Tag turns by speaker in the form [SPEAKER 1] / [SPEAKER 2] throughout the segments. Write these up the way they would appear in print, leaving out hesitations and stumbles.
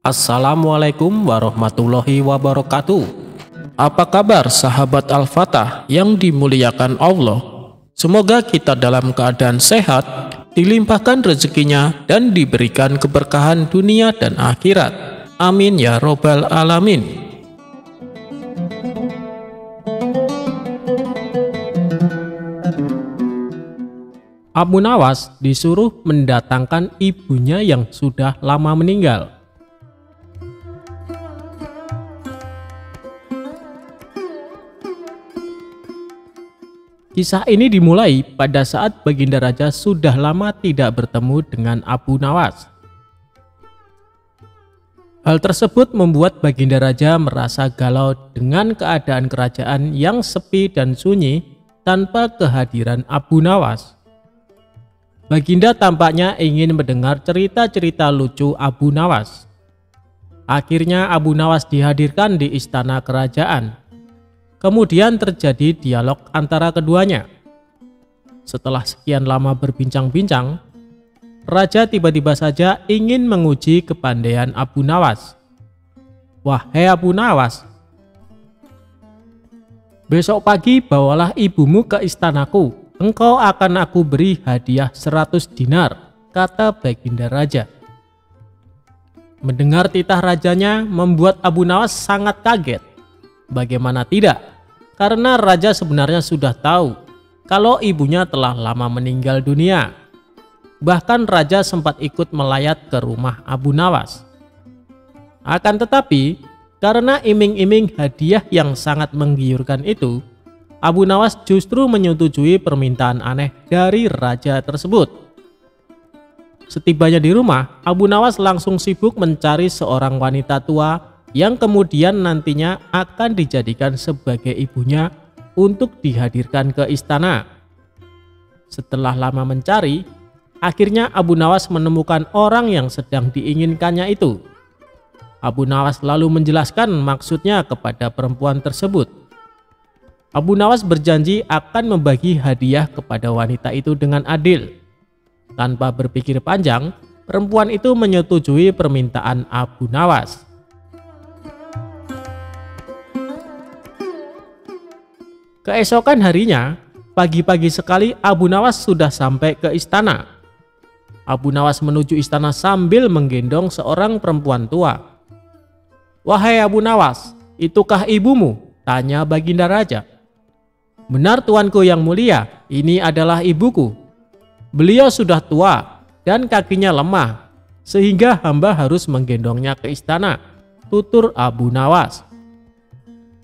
[SPEAKER 1] Assalamualaikum warahmatullahi wabarakatuh. Apa kabar sahabat Al-Fatah yang dimuliakan Allah? Semoga kita dalam keadaan sehat, dilimpahkan rezekinya dan diberikan keberkahan dunia dan akhirat. Amin ya robbal alamin. Abu Nawas disuruh mendatangkan ibunya yang sudah lama meninggal. Kisah ini dimulai pada saat Baginda Raja sudah lama tidak bertemu dengan Abu Nawas. Hal tersebut membuat Baginda Raja merasa galau dengan keadaan kerajaan yang sepi dan sunyi tanpa kehadiran Abu Nawas. Baginda tampaknya ingin mendengar cerita-cerita lucu Abu Nawas. Akhirnya Abu Nawas dihadirkan di istana kerajaan. Kemudian terjadi dialog antara keduanya. Setelah sekian lama berbincang-bincang, Raja tiba-tiba saja ingin menguji kepandaian Abu Nawas. "Wahai Abu Nawas, besok pagi bawalah ibumu ke istanaku. Engkau akan aku beri hadiah 100 dinar, kata Baginda Raja. Mendengar titah rajanya membuat Abu Nawas sangat kaget. Bagaimana tidak? Karena Raja sebenarnya sudah tahu kalau ibunya telah lama meninggal dunia. Bahkan Raja sempat ikut melayat ke rumah Abu Nawas. Akan tetapi, karena iming-iming hadiah yang sangat menggiurkan itu, Abu Nawas justru menyetujui permintaan aneh dari raja tersebut. Setibanya di rumah, Abu Nawas langsung sibuk mencari seorang wanita tua yang kemudian nantinya akan dijadikan sebagai ibunya untuk dihadirkan ke istana. Setelah lama mencari, akhirnya Abu Nawas menemukan orang yang sedang diinginkannya itu. Abu Nawas lalu menjelaskan maksudnya kepada perempuan tersebut. Abu Nawas berjanji akan membagi hadiah kepada wanita itu dengan adil. Tanpa berpikir panjang, perempuan itu menyetujui permintaan Abu Nawas. Keesokan harinya, pagi-pagi sekali Abu Nawas sudah sampai ke istana. Abu Nawas menuju istana sambil menggendong seorang perempuan tua. "Wahai Abu Nawas, itukah ibumu?" tanya Baginda Raja. "Benar tuanku yang mulia, ini adalah ibuku. Beliau sudah tua dan kakinya lemah, sehingga hamba harus menggendongnya ke istana," tutur Abu Nawas.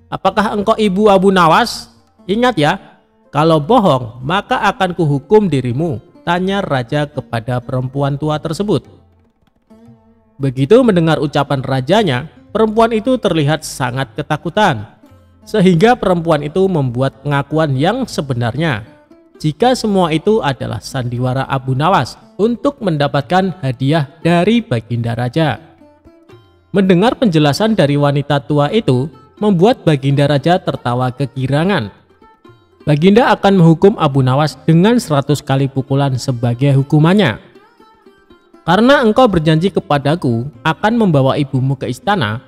[SPEAKER 1] "Apakah engkau ibu Abu Nawas? Ingat ya, kalau bohong maka akan kuhukum dirimu," tanya Raja kepada perempuan tua tersebut. Begitu mendengar ucapan rajanya, perempuan itu terlihat sangat ketakutan. Sehingga perempuan itu membuat pengakuan yang sebenarnya jika semua itu adalah sandiwara Abu Nawas untuk mendapatkan hadiah dari Baginda Raja. Mendengar penjelasan dari wanita tua itu membuat Baginda Raja tertawa kegirangan. Baginda akan menghukum Abu Nawas dengan 100 kali pukulan sebagai hukumannya. "Karena engkau berjanji kepadaku akan membawa ibumu ke istana,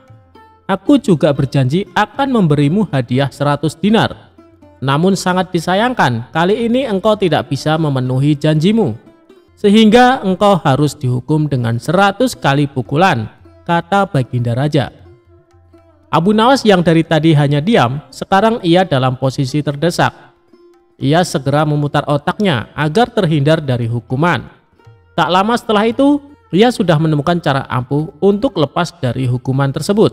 [SPEAKER 1] aku juga berjanji akan memberimu hadiah 100 dinar. Namun sangat disayangkan, kali ini engkau tidak bisa memenuhi janjimu, sehingga engkau harus dihukum dengan 100 kali pukulan," kata Baginda Raja. Abu Nawas yang dari tadi hanya diam, sekarang ia dalam posisi terdesak. Ia segera memutar otaknya agar terhindar dari hukuman. Tak lama setelah itu, ia sudah menemukan cara ampuh untuk lepas dari hukuman tersebut.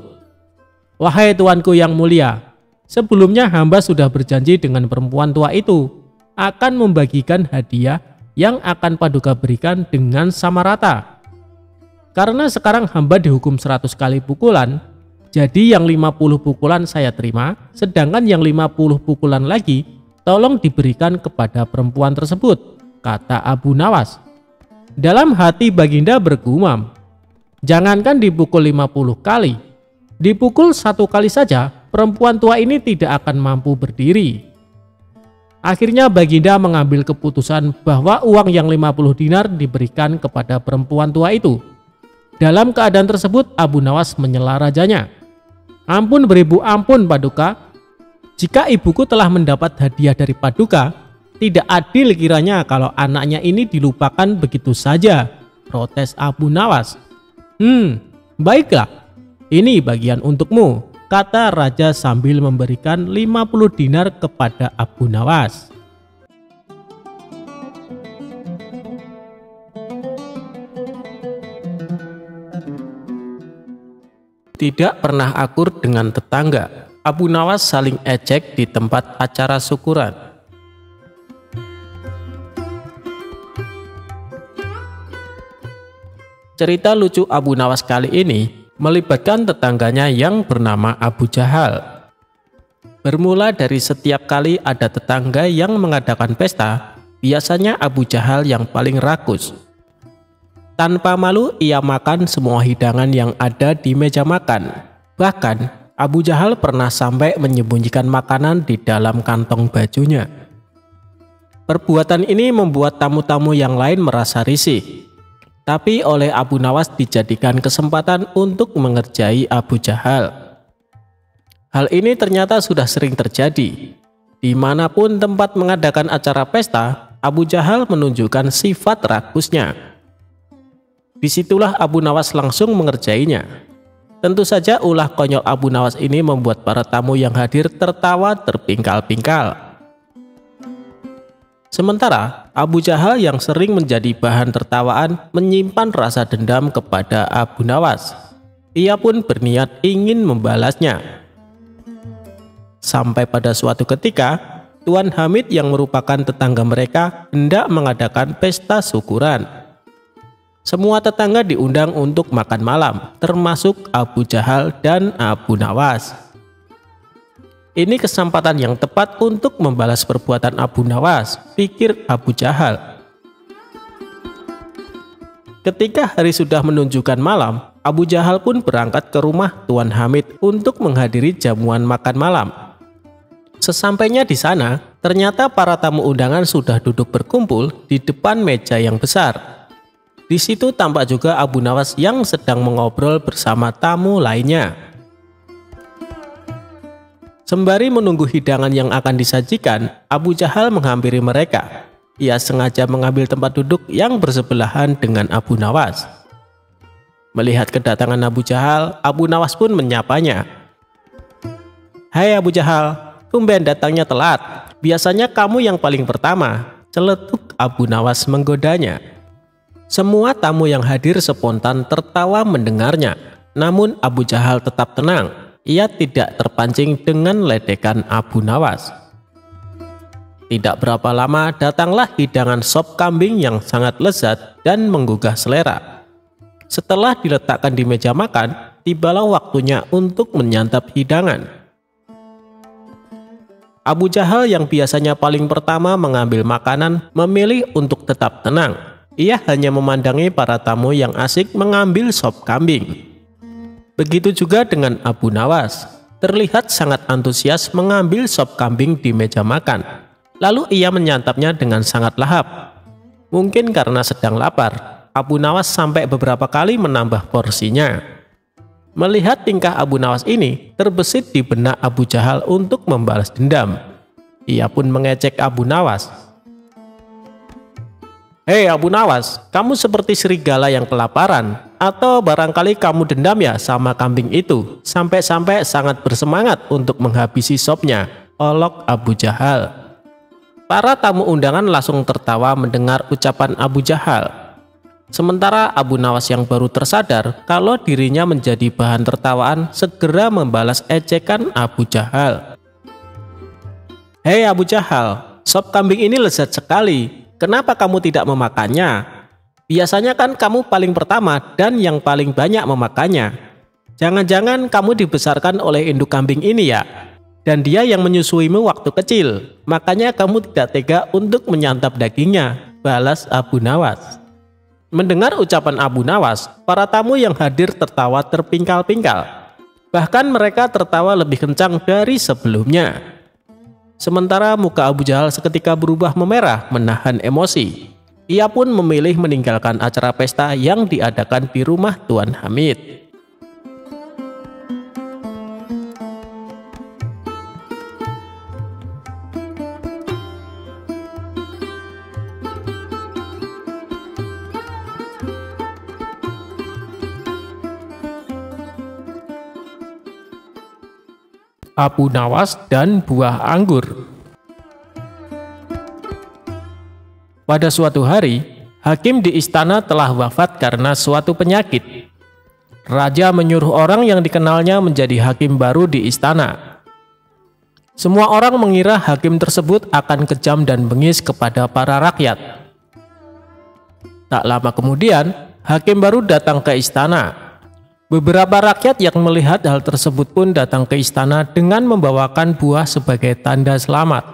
[SPEAKER 1] "Wahai tuanku yang mulia, sebelumnya hamba sudah berjanji dengan perempuan tua itu akan membagikan hadiah yang akan Paduka berikan dengan sama rata. Karena sekarang hamba dihukum 100 kali pukulan, jadi yang 50 pukulan saya terima, sedangkan yang 50 pukulan lagi tolong diberikan kepada perempuan tersebut," kata Abu Nawas. Dalam hati Baginda bergumam, jangankan dipukul 50 kali, dipukul 1 kali saja perempuan tua ini tidak akan mampu berdiri. Akhirnya Baginda mengambil keputusan bahwa uang yang 50 dinar diberikan kepada perempuan tua itu. Dalam keadaan tersebut, Abu Nawas menyela rajanya. "Ampun beribu ampun Paduka. Jika ibuku telah mendapat hadiah dari Paduka, tidak adil kiranya kalau anaknya ini dilupakan begitu saja," protes Abu Nawas. Baiklah, ini bagian untukmu," kata raja sambil memberikan 50 dinar kepada Abu Nawas. Tidak pernah akur dengan tetangga, Abu Nawas saling ejek di tempat acara syukuran. Cerita lucu Abu Nawas kali ini melibatkan tetangganya yang bernama Abu Jahal. Bermula dari setiap kali ada tetangga yang mengadakan pesta, biasanya Abu Jahal yang paling rakus. Tanpa malu ia makan semua hidangan yang ada di meja makan. Bahkan Abu Jahal pernah sampai menyembunyikan makanan di dalam kantong bajunya. Perbuatan ini membuat tamu-tamu yang lain merasa risih. Tapi oleh Abu Nawas dijadikan kesempatan untuk mengerjai Abu Jahal. Hal ini ternyata sudah sering terjadi. Dimanapun tempat mengadakan acara pesta, Abu Jahal menunjukkan sifat rakusnya. Disitulah Abu Nawas langsung mengerjainya. Tentu saja ulah konyol Abu Nawas ini membuat para tamu yang hadir tertawa terpingkal-pingkal. Sementara Abu Jahal yang sering menjadi bahan tertawaan menyimpan rasa dendam kepada Abu Nawas. Ia pun berniat ingin membalasnya. Sampai pada suatu ketika, Tuan Hamid yang merupakan tetangga mereka hendak mengadakan pesta syukuran. Semua tetangga diundang untuk makan malam, termasuk Abu Jahal dan Abu Nawas. Ini kesempatan yang tepat untuk membalas perbuatan Abu Nawas, pikir Abu Jahal. Ketika hari sudah menunjukkan malam, Abu Jahal pun berangkat ke rumah Tuan Hamid untuk menghadiri jamuan makan malam. Sesampainya di sana, ternyata para tamu undangan sudah duduk berkumpul di depan meja yang besar. Di situ tampak juga Abu Nawas yang sedang mengobrol bersama tamu lainnya. Sembari menunggu hidangan yang akan disajikan, Abu Jahal menghampiri mereka. Ia sengaja mengambil tempat duduk yang bersebelahan dengan Abu Nawas. Melihat kedatangan Abu Jahal, Abu Nawas pun menyapanya. "Hai Abu Jahal, tumben datangnya telat. Biasanya kamu yang paling pertama," celetuk Abu Nawas menggodanya. Semua tamu yang hadir spontan tertawa mendengarnya. Namun Abu Jahal tetap tenang. Ia tidak terpancing dengan ledekan Abu Nawas. Tidak berapa lama datanglah hidangan sop kambing yang sangat lezat dan menggugah selera. Setelah diletakkan di meja makan, tibalah waktunya untuk menyantap hidangan. Abu Jahal yang biasanya paling pertama mengambil makanan memilih untuk tetap tenang. Ia hanya memandangi para tamu yang asik mengambil sop kambing. Begitu juga dengan Abu Nawas, terlihat sangat antusias mengambil sop kambing di meja makan. Lalu ia menyantapnya dengan sangat lahap. Mungkin karena sedang lapar, Abu Nawas sampai beberapa kali menambah porsinya. Melihat tingkah Abu Nawas ini, terbesit di benak Abu Jahal untuk membalas dendam. Ia pun mengejek Abu Nawas. "Hei Abu Nawas, kamu seperti serigala yang kelaparan. Atau barangkali kamu dendam ya sama kambing itu, sampai-sampai sangat bersemangat untuk menghabisi sopnya," olok Abu Jahal. Para tamu undangan langsung tertawa mendengar ucapan Abu Jahal. Sementara Abu Nawas yang baru tersadar kalau dirinya menjadi bahan tertawaan segera membalas ejekan Abu Jahal. "Hei Abu Jahal, sop kambing ini lezat sekali. Kenapa kamu tidak memakannya? Biasanya kan kamu paling pertama dan yang paling banyak memakannya. Jangan-jangan kamu dibesarkan oleh induk kambing ini ya? Dan dia yang menyusuimu waktu kecil. Makanya kamu tidak tega untuk menyantap dagingnya," balas Abu Nawas. Mendengar ucapan Abu Nawas, para tamu yang hadir tertawa terpingkal-pingkal. Bahkan mereka tertawa lebih kencang dari sebelumnya. Sementara muka Abu Jahal seketika berubah memerah menahan emosi. Ia pun memilih meninggalkan acara pesta yang diadakan di rumah Tuan Hamid. Abu Nawas dan buah anggur. Pada suatu hari, hakim di istana telah wafat karena suatu penyakit. Raja menyuruh orang yang dikenalnya menjadi hakim baru di istana. Semua orang mengira hakim tersebut akan kejam dan bengis kepada para rakyat. Tak lama kemudian, hakim baru datang ke istana. Beberapa rakyat yang melihat hal tersebut pun datang ke istana dengan membawakan buah sebagai tanda selamat.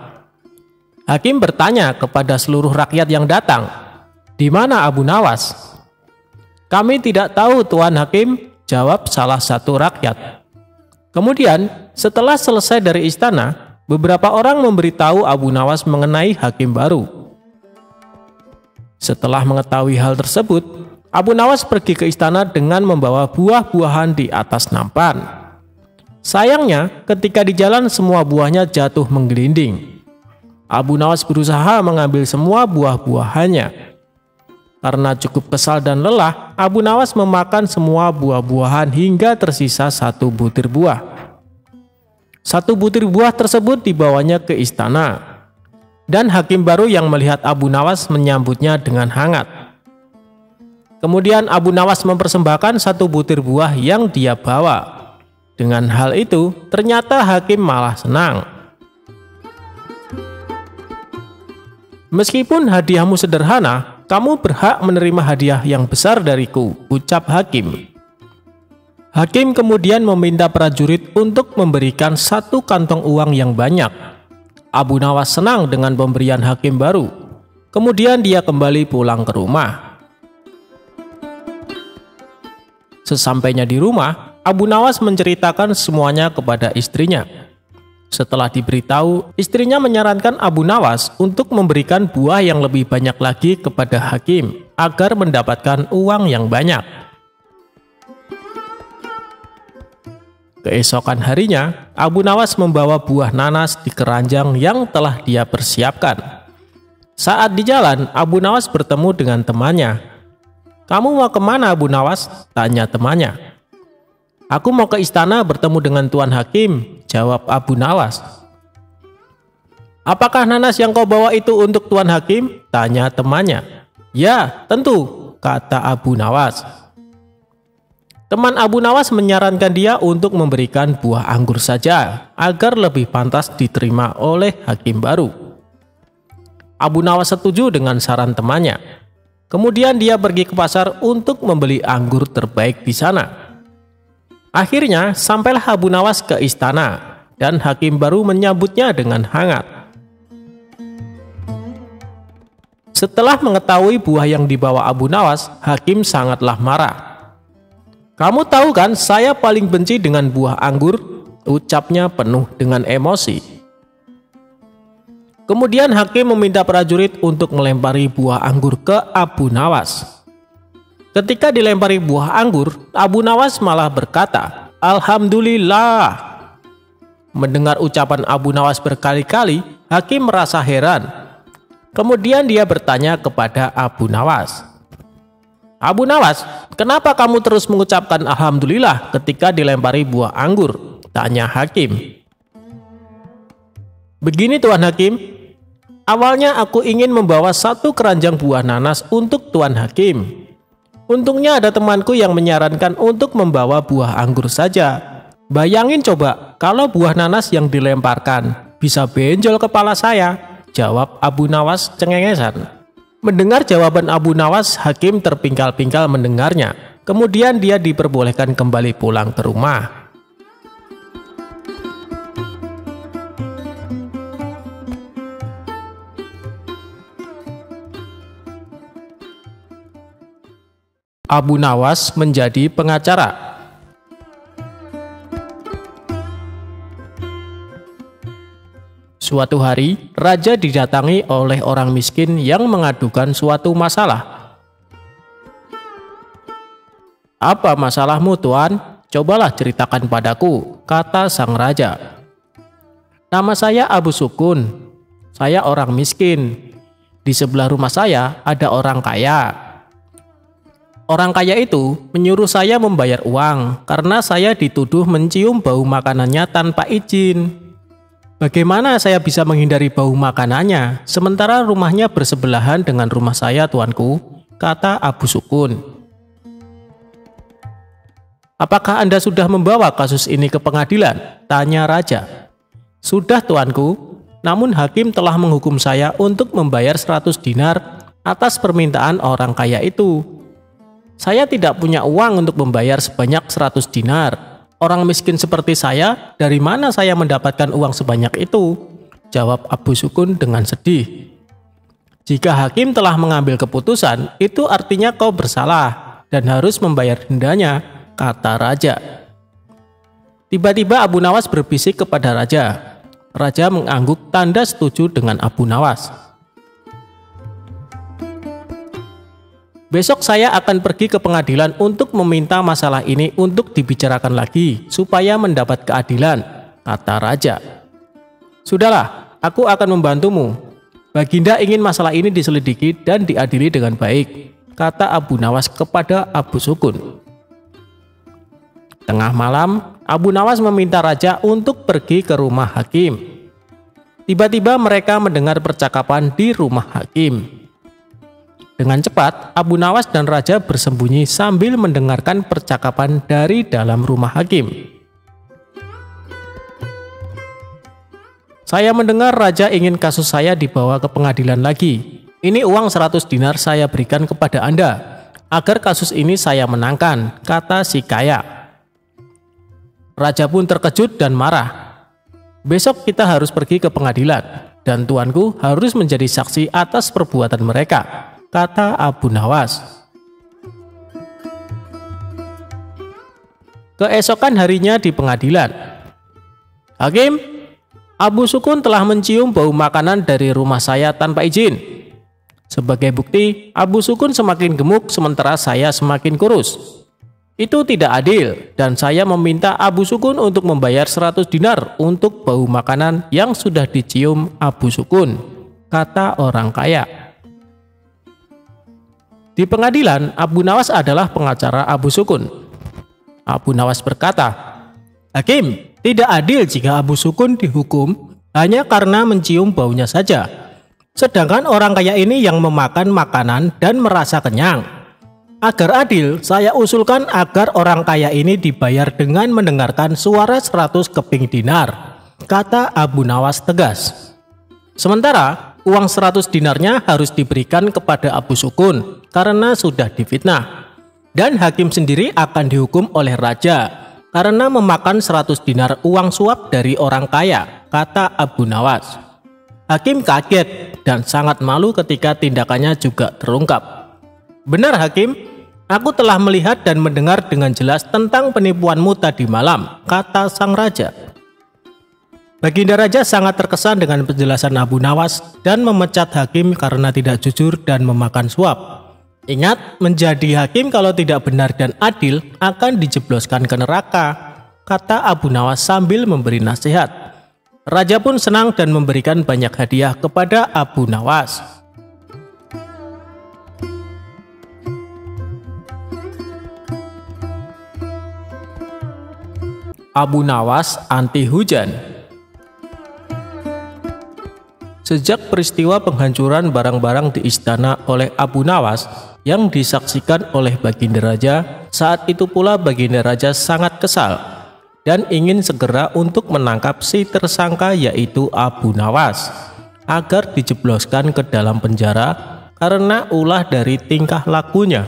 [SPEAKER 1] Hakim bertanya kepada seluruh rakyat yang datang, "Di mana Abu Nawas?" "Kami tidak tahu, Tuan Hakim," jawab salah satu rakyat. Kemudian, setelah selesai dari istana, beberapa orang memberitahu Abu Nawas mengenai hakim baru. Setelah mengetahui hal tersebut, Abu Nawas pergi ke istana dengan membawa buah-buahan di atas nampan. Sayangnya, ketika di jalan semua buahnya jatuh menggelinding. Abu Nawas berusaha mengambil semua buah-buahannya. Karena cukup kesal dan lelah, Abu Nawas memakan semua buah-buahan hingga tersisa 1 butir buah. 1 butir buah tersebut dibawanya ke istana. Dan hakim baru yang melihat Abu Nawas menyambutnya dengan hangat. Kemudian Abu Nawas mempersembahkan 1 butir buah yang dia bawa. Dengan hal itu, ternyata hakim malah senang. "Meskipun hadiahmu sederhana, kamu berhak menerima hadiah yang besar dariku," ucap hakim. Hakim kemudian meminta prajurit untuk memberikan 1 kantong uang yang banyak. Abu Nawas senang dengan pemberian hakim baru. Kemudian dia kembali pulang ke rumah. Sesampainya di rumah, Abu Nawas menceritakan semuanya kepada istrinya. Setelah diberitahu, istrinya menyarankan Abu Nawas untuk memberikan buah yang lebih banyak lagi kepada hakim agar mendapatkan uang yang banyak. Keesokan harinya, Abu Nawas membawa buah nanas di keranjang yang telah dia persiapkan. Saat di jalan, Abu Nawas bertemu dengan temannya. "Kamu mau kemana, Abu Nawas?" tanya temannya. "Aku mau ke istana bertemu dengan Tuan Hakim," jawab Abu Nawas. "Apakah nanas yang kau bawa itu untuk Tuan Hakim?" tanya temannya. "Ya, tentu," kata Abu Nawas. Teman Abu Nawas menyarankan dia untuk memberikan buah anggur saja agar lebih pantas diterima oleh hakim baru. Abu Nawas setuju dengan saran temannya. Kemudian dia pergi ke pasar untuk membeli anggur terbaik di sana. Akhirnya sampailah Abu Nawas ke istana dan hakim baru menyambutnya dengan hangat. Setelah mengetahui buah yang dibawa Abu Nawas, hakim sangatlah marah. "Kamu tahu kan saya paling benci dengan buah anggur," ucapnya penuh dengan emosi. Kemudian hakim meminta prajurit untuk melempari buah anggur ke Abu Nawas. Ketika dilempari buah anggur, Abu Nawas malah berkata, "Alhamdulillah." Mendengar ucapan Abu Nawas berkali-kali, hakim merasa heran. Kemudian dia bertanya kepada Abu Nawas, "Abu Nawas, kenapa kamu terus mengucapkan Alhamdulillah ketika dilempari buah anggur?" tanya hakim. "Begini Tuan Hakim, awalnya aku ingin membawa 1 keranjang buah nanas untuk Tuan Hakim. Untungnya ada temanku yang menyarankan untuk membawa buah anggur saja. Bayangin coba kalau buah nanas yang dilemparkan bisa benjol kepala saya," jawab Abu Nawas cengengesan. Mendengar jawaban Abu Nawas, hakim terpingkal-pingkal mendengarnya. Kemudian dia diperbolehkan kembali pulang ke rumah. Abu Nawas menjadi pengacara. Suatu hari, raja didatangi oleh orang miskin yang mengadukan suatu masalah. "Apa masalahmu, Tuan? Cobalah ceritakan padaku," kata sang raja. "Nama saya Abu Sukun. Saya orang miskin. Di sebelah rumah saya ada orang kaya. Orang kaya itu menyuruh saya membayar uang karena saya dituduh mencium bau makanannya tanpa izin. Bagaimana saya bisa menghindari bau makanannya sementara rumahnya bersebelahan dengan rumah saya, tuanku?" kata Abu Sukun. "Apakah Anda sudah membawa kasus ini ke pengadilan?" tanya raja. "Sudah, tuanku. Namun hakim telah menghukum saya untuk membayar 100 dinar atas permintaan orang kaya itu. Saya tidak punya uang untuk membayar sebanyak 100 dinar. Orang miskin seperti saya, dari mana saya mendapatkan uang sebanyak itu?" jawab Abu Sukun dengan sedih. "Jika hakim telah mengambil keputusan, itu artinya kau bersalah dan harus membayar dendanya," kata raja. Tiba-tiba Abu Nawas berbisik kepada raja. Raja mengangguk tanda setuju dengan Abu Nawas. "Besok saya akan pergi ke pengadilan untuk meminta masalah ini untuk dibicarakan lagi supaya mendapat keadilan," kata raja. "Sudahlah, aku akan membantumu. Baginda ingin masalah ini diselidiki dan diadili dengan baik," kata Abu Nawas kepada Abu Sukun. Tengah malam, Abu Nawas meminta raja untuk pergi ke rumah hakim. Tiba-tiba mereka mendengar percakapan di rumah hakim. Dengan cepat, Abu Nawas dan raja bersembunyi sambil mendengarkan percakapan dari dalam rumah hakim. "Saya mendengar raja ingin kasus saya dibawa ke pengadilan lagi. Ini uang 100 dinar saya berikan kepada Anda agar kasus ini saya menangkan," kata si kaya. Raja pun terkejut dan marah. "Besok kita harus pergi ke pengadilan dan tuanku harus menjadi saksi atas perbuatan mereka," kata Abu Nawas. Keesokan harinya di pengadilan. "Hakim, Abu Sukun telah mencium bau makanan dari rumah saya tanpa izin. Sebagai bukti, Abu Sukun semakin gemuk sementara saya semakin kurus. Itu tidak adil dan saya meminta Abu Sukun untuk membayar 100 dinar untuk bau makanan yang sudah dicium Abu Sukun," kata orang kaya. Di pengadilan, Abu Nawas adalah pengacara Abu Sukun. Abu Nawas berkata, "Hakim, tidak adil jika Abu Sukun dihukum hanya karena mencium baunya saja. Sedangkan orang kaya ini yang memakan makanan dan merasa kenyang. Agar adil, saya usulkan agar orang kaya ini dibayar dengan mendengarkan suara 100 keping dinar," kata Abu Nawas tegas. Sementara uang 100 dinarnya harus diberikan kepada Abu Sukun karena sudah difitnah. Dan hakim sendiri akan dihukum oleh raja karena memakan 100 dinar uang suap dari orang kaya, kata Abu Nawas. Hakim kaget dan sangat malu ketika tindakannya juga terungkap. "Benar, Hakim, aku telah melihat dan mendengar dengan jelas tentang penipuanmu tadi malam," kata sang raja. Baginda raja sangat terkesan dengan penjelasan Abu Nawas dan memecat hakim karena tidak jujur dan memakan suap. "Ingat, menjadi hakim kalau tidak benar dan adil akan dijebloskan ke neraka," kata Abu Nawas sambil memberi nasihat. Raja pun senang dan memberikan banyak hadiah kepada Abu Nawas. Abu Nawas anti hujan. Sejak peristiwa penghancuran barang-barang di istana oleh Abu Nawas yang disaksikan oleh Baginda Raja, saat itu pula Baginda Raja sangat kesal dan ingin segera untuk menangkap si tersangka yaitu Abu Nawas agar dijebloskan ke dalam penjara karena ulah dari tingkah lakunya.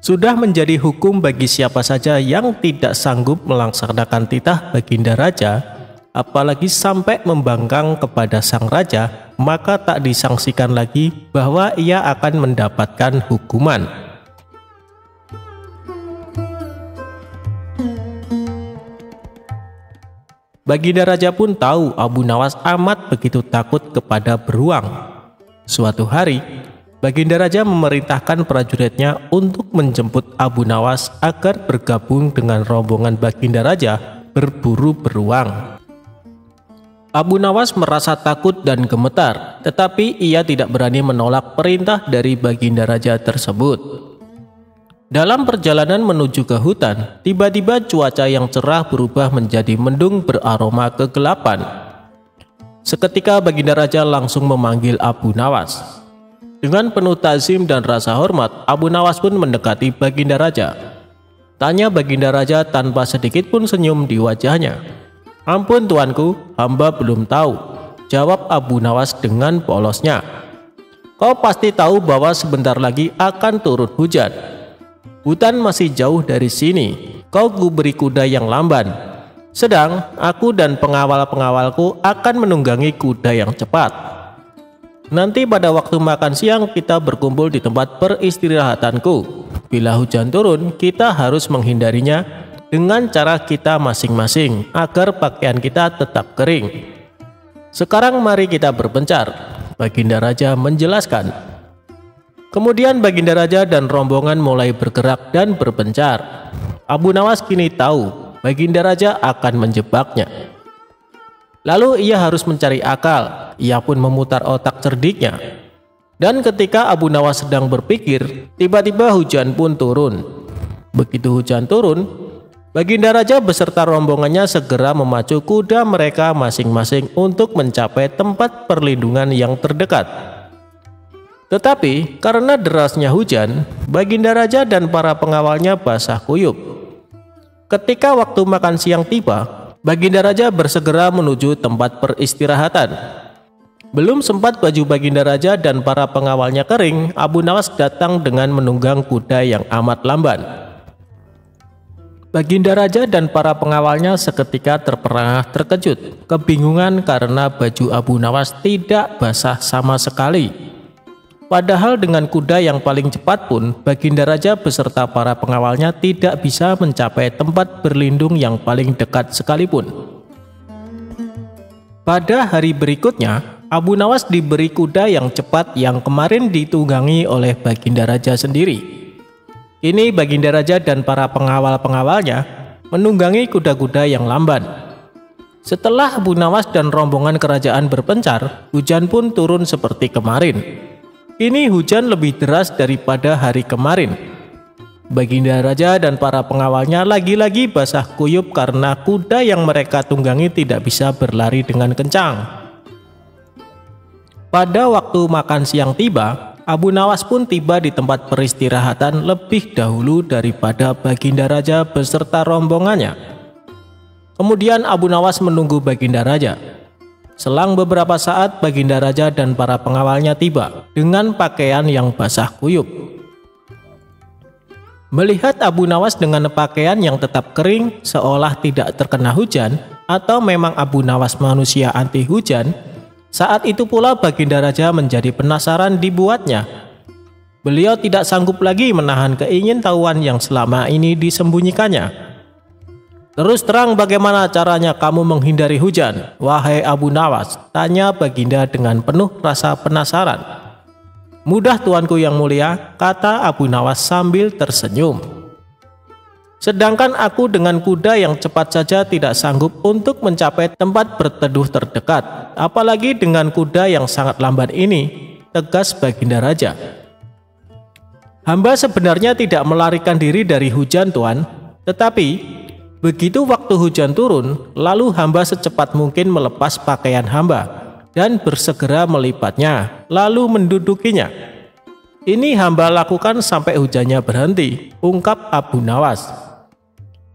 [SPEAKER 1] Sudah menjadi hukum bagi siapa saja yang tidak sanggup melaksanakan titah Baginda Raja, apalagi sampai membangkang kepada sang raja, maka tak disangsikan lagi bahwa ia akan mendapatkan hukuman. Baginda Raja pun tahu Abu Nawas amat begitu takut kepada beruang. Suatu hari, Baginda Raja memerintahkan prajuritnya untuk menjemput Abu Nawas agar bergabung dengan rombongan Baginda Raja berburu beruang. Abu Nawas merasa takut dan gemetar, tetapi ia tidak berani menolak perintah dari Baginda Raja tersebut. Dalam perjalanan menuju ke hutan, tiba-tiba cuaca yang cerah berubah menjadi mendung beraroma kegelapan. Seketika Baginda Raja langsung memanggil Abu Nawas. Dengan penuh ta'zim dan rasa hormat, Abu Nawas pun mendekati Baginda Raja. Tanya Baginda Raja tanpa sedikit pun senyum di wajahnya. "Ampun tuanku, hamba belum tahu," jawab Abu Nawas dengan polosnya. "Kau pasti tahu bahwa sebentar lagi akan turun hujan. Hutan masih jauh dari sini, kau kuberi kuda yang lamban. Sedang aku dan pengawal-pengawalku akan menunggangi kuda yang cepat. Nanti pada waktu makan siang kita berkumpul di tempat peristirahatanku. Bila hujan turun, kita harus menghindarinya dengan cara kita masing-masing agar pakaian kita tetap kering. Sekarang mari kita berpencar," Baginda Raja menjelaskan. Kemudian Baginda Raja dan rombongan mulai bergerak dan berpencar. Abu Nawas kini tahu Baginda Raja akan menjebaknya. Lalu ia harus mencari akal. Ia pun memutar otak cerdiknya. Dan ketika Abu Nawas sedang berpikir, tiba-tiba hujan pun turun. Begitu hujan turun, Baginda Raja beserta rombongannya segera memacu kuda mereka masing-masing untuk mencapai tempat perlindungan yang terdekat. Tetapi karena derasnya hujan, Baginda Raja dan para pengawalnya basah kuyup. Ketika waktu makan siang tiba, Baginda Raja bersegera menuju tempat peristirahatan. Belum sempat baju Baginda Raja dan para pengawalnya kering, Abu Nawas datang dengan menunggang kuda yang amat lamban. Baginda Raja dan para pengawalnya seketika terperangah terkejut, kebingungan karena baju Abu Nawas tidak basah sama sekali. Padahal dengan kuda yang paling cepat pun, Baginda Raja beserta para pengawalnya tidak bisa mencapai tempat berlindung yang paling dekat sekalipun. Pada hari berikutnya, Abu Nawas diberi kuda yang cepat yang kemarin ditunggangi oleh Baginda Raja sendiri. Kini Baginda Raja dan para pengawal-pengawalnya menunggangi kuda-kuda yang lamban. Setelah Abu Nawas dan rombongan kerajaan berpencar, hujan pun turun seperti kemarin. Ini hujan lebih deras daripada hari kemarin. Baginda Raja dan para pengawalnya lagi-lagi basah kuyup karena kuda yang mereka tunggangi tidak bisa berlari dengan kencang. Pada waktu makan siang tiba, Abu Nawas pun tiba di tempat peristirahatan lebih dahulu daripada Baginda Raja beserta rombongannya. Kemudian Abu Nawas menunggu Baginda Raja. Selang beberapa saat, Baginda Raja dan para pengawalnya tiba dengan pakaian yang basah kuyup. Melihat Abu Nawas dengan pakaian yang tetap kering seolah tidak terkena hujan, atau memang Abu Nawas manusia anti hujan, saat itu pula Baginda Raja menjadi penasaran dibuatnya. Beliau tidak sanggup lagi menahan keingintahuan yang selama ini disembunyikannya. "Terus terang bagaimana caranya kamu menghindari hujan, wahai Abu Nawas?" tanya Baginda dengan penuh rasa penasaran. "Mudah tuanku yang mulia," kata Abu Nawas sambil tersenyum. "Sedangkan aku dengan kuda yang cepat saja tidak sanggup untuk mencapai tempat berteduh terdekat, apalagi dengan kuda yang sangat lamban ini," tegas Baginda Raja. "Hamba sebenarnya tidak melarikan diri dari hujan, tuan, tetapi begitu waktu hujan turun, lalu hamba secepat mungkin melepas pakaian hamba dan bersegera melipatnya, lalu mendudukinya. Ini hamba lakukan sampai hujannya berhenti," ungkap Abu Nawas.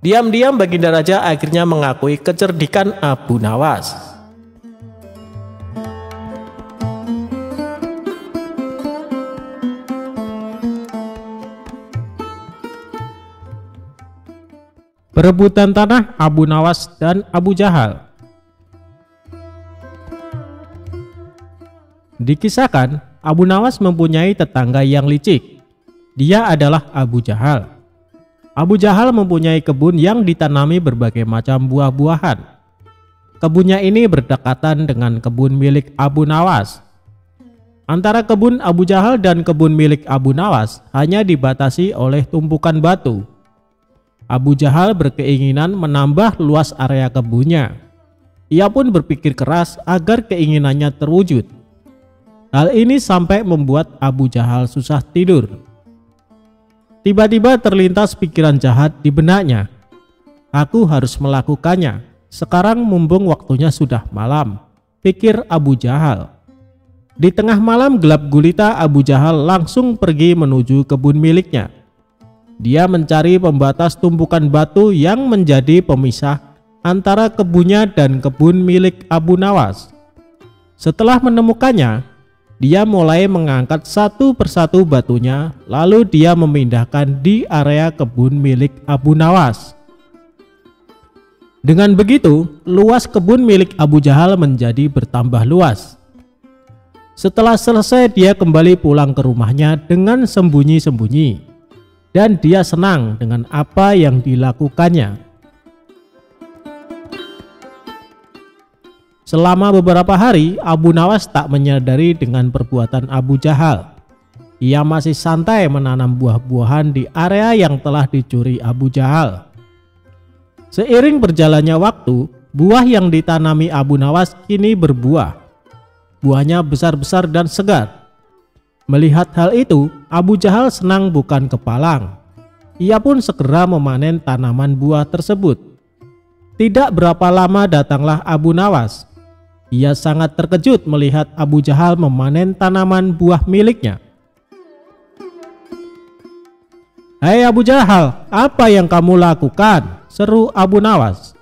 [SPEAKER 1] Diam-diam Baginda Raja akhirnya mengakui kecerdikan Abu Nawas. Perebutan tanah Abu Nawas dan Abu Jahal. Dikisahkan, Abu Nawas mempunyai tetangga yang licik. Dia adalah Abu Jahal. Abu Jahal mempunyai kebun yang ditanami berbagai macam buah-buahan. Kebunnya ini berdekatan dengan kebun milik Abu Nawas. Antara kebun Abu Jahal dan kebun milik Abu Nawas hanya dibatasi oleh tumpukan batu. Abu Jahal berkeinginan menambah luas area kebunnya. Ia pun berpikir keras agar keinginannya terwujud. Hal ini sampai membuat Abu Jahal susah tidur. Tiba-tiba terlintas pikiran jahat di benaknya. Aku harus melakukannya. Sekarang mumpung waktunya sudah malam, pikir Abu Jahal. Di tengah malam gelap gulita, Abu Jahal langsung pergi menuju kebun miliknya. Dia mencari pembatas tumpukan batu yang menjadi pemisah antara kebunnya dan kebun milik Abu Nawas. Setelah menemukannya, dia mulai mengangkat satu persatu batunya, lalu dia memindahkan di area kebun milik Abu Nawas. Dengan begitu, luas kebun milik Abu Jahal menjadi bertambah luas. Setelah selesai, dia kembali pulang ke rumahnya dengan sembunyi-sembunyi, dan dia senang dengan apa yang dilakukannya. Selama beberapa hari, Abu Nawas tak menyadari dengan perbuatan Abu Jahal. Ia masih santai menanam buah-buahan di area yang telah dicuri Abu Jahal. Seiring berjalannya waktu, buah yang ditanami Abu Nawas kini berbuah. Buahnya besar-besar dan segar. Melihat hal itu, Abu Jahal senang bukan kepalang. Ia pun segera memanen tanaman buah tersebut. Tidak berapa lama datanglah Abu Nawas. Ia sangat terkejut melihat Abu Jahal memanen tanaman buah miliknya. "Hei Abu Jahal, apa yang kamu lakukan?" seru Abu Nawas.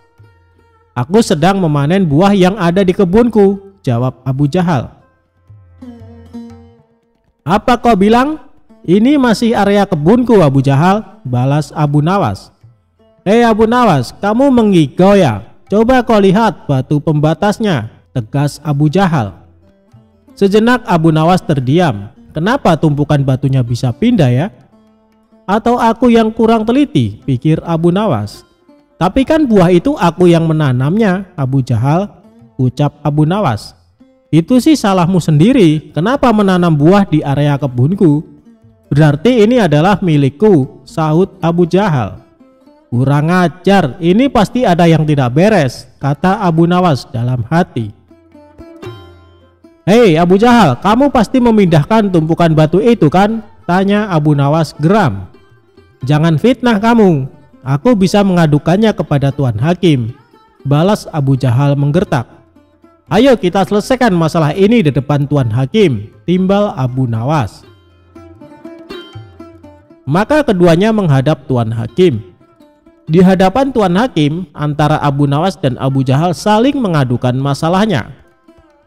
[SPEAKER 1] "Aku sedang memanen buah yang ada di kebunku," jawab Abu Jahal. "Apa kau bilang? Ini masih area kebunku Abu Jahal," balas Abu Nawas. "Hei Abu Nawas, kamu mengigau ya? Coba kau lihat batu pembatasnya," tegas Abu Jahal. Sejenak Abu Nawas terdiam. Kenapa tumpukan batunya bisa pindah ya? Atau aku yang kurang teliti, pikir Abu Nawas. "Tapi kan buah itu aku yang menanamnya, Abu Jahal," ucap Abu Nawas. "Itu sih salahmu sendiri, kenapa menanam buah di area kebunku? Berarti ini adalah milikku," sahut Abu Jahal. "Kurang ajar, ini pasti ada yang tidak beres," kata Abu Nawas dalam hati. "Hei Abu Jahal, kamu pasti memindahkan tumpukan batu itu kan?" tanya Abu Nawas geram. "Jangan fitnah kamu. Aku bisa mengadukannya kepada Tuan Hakim," balas Abu Jahal menggertak. "Ayo kita selesaikan masalah ini di depan Tuan Hakim," timbal Abu Nawas. Maka keduanya menghadap Tuan Hakim. Di hadapan Tuan Hakim, antara Abu Nawas dan Abu Jahal saling mengadukan masalahnya.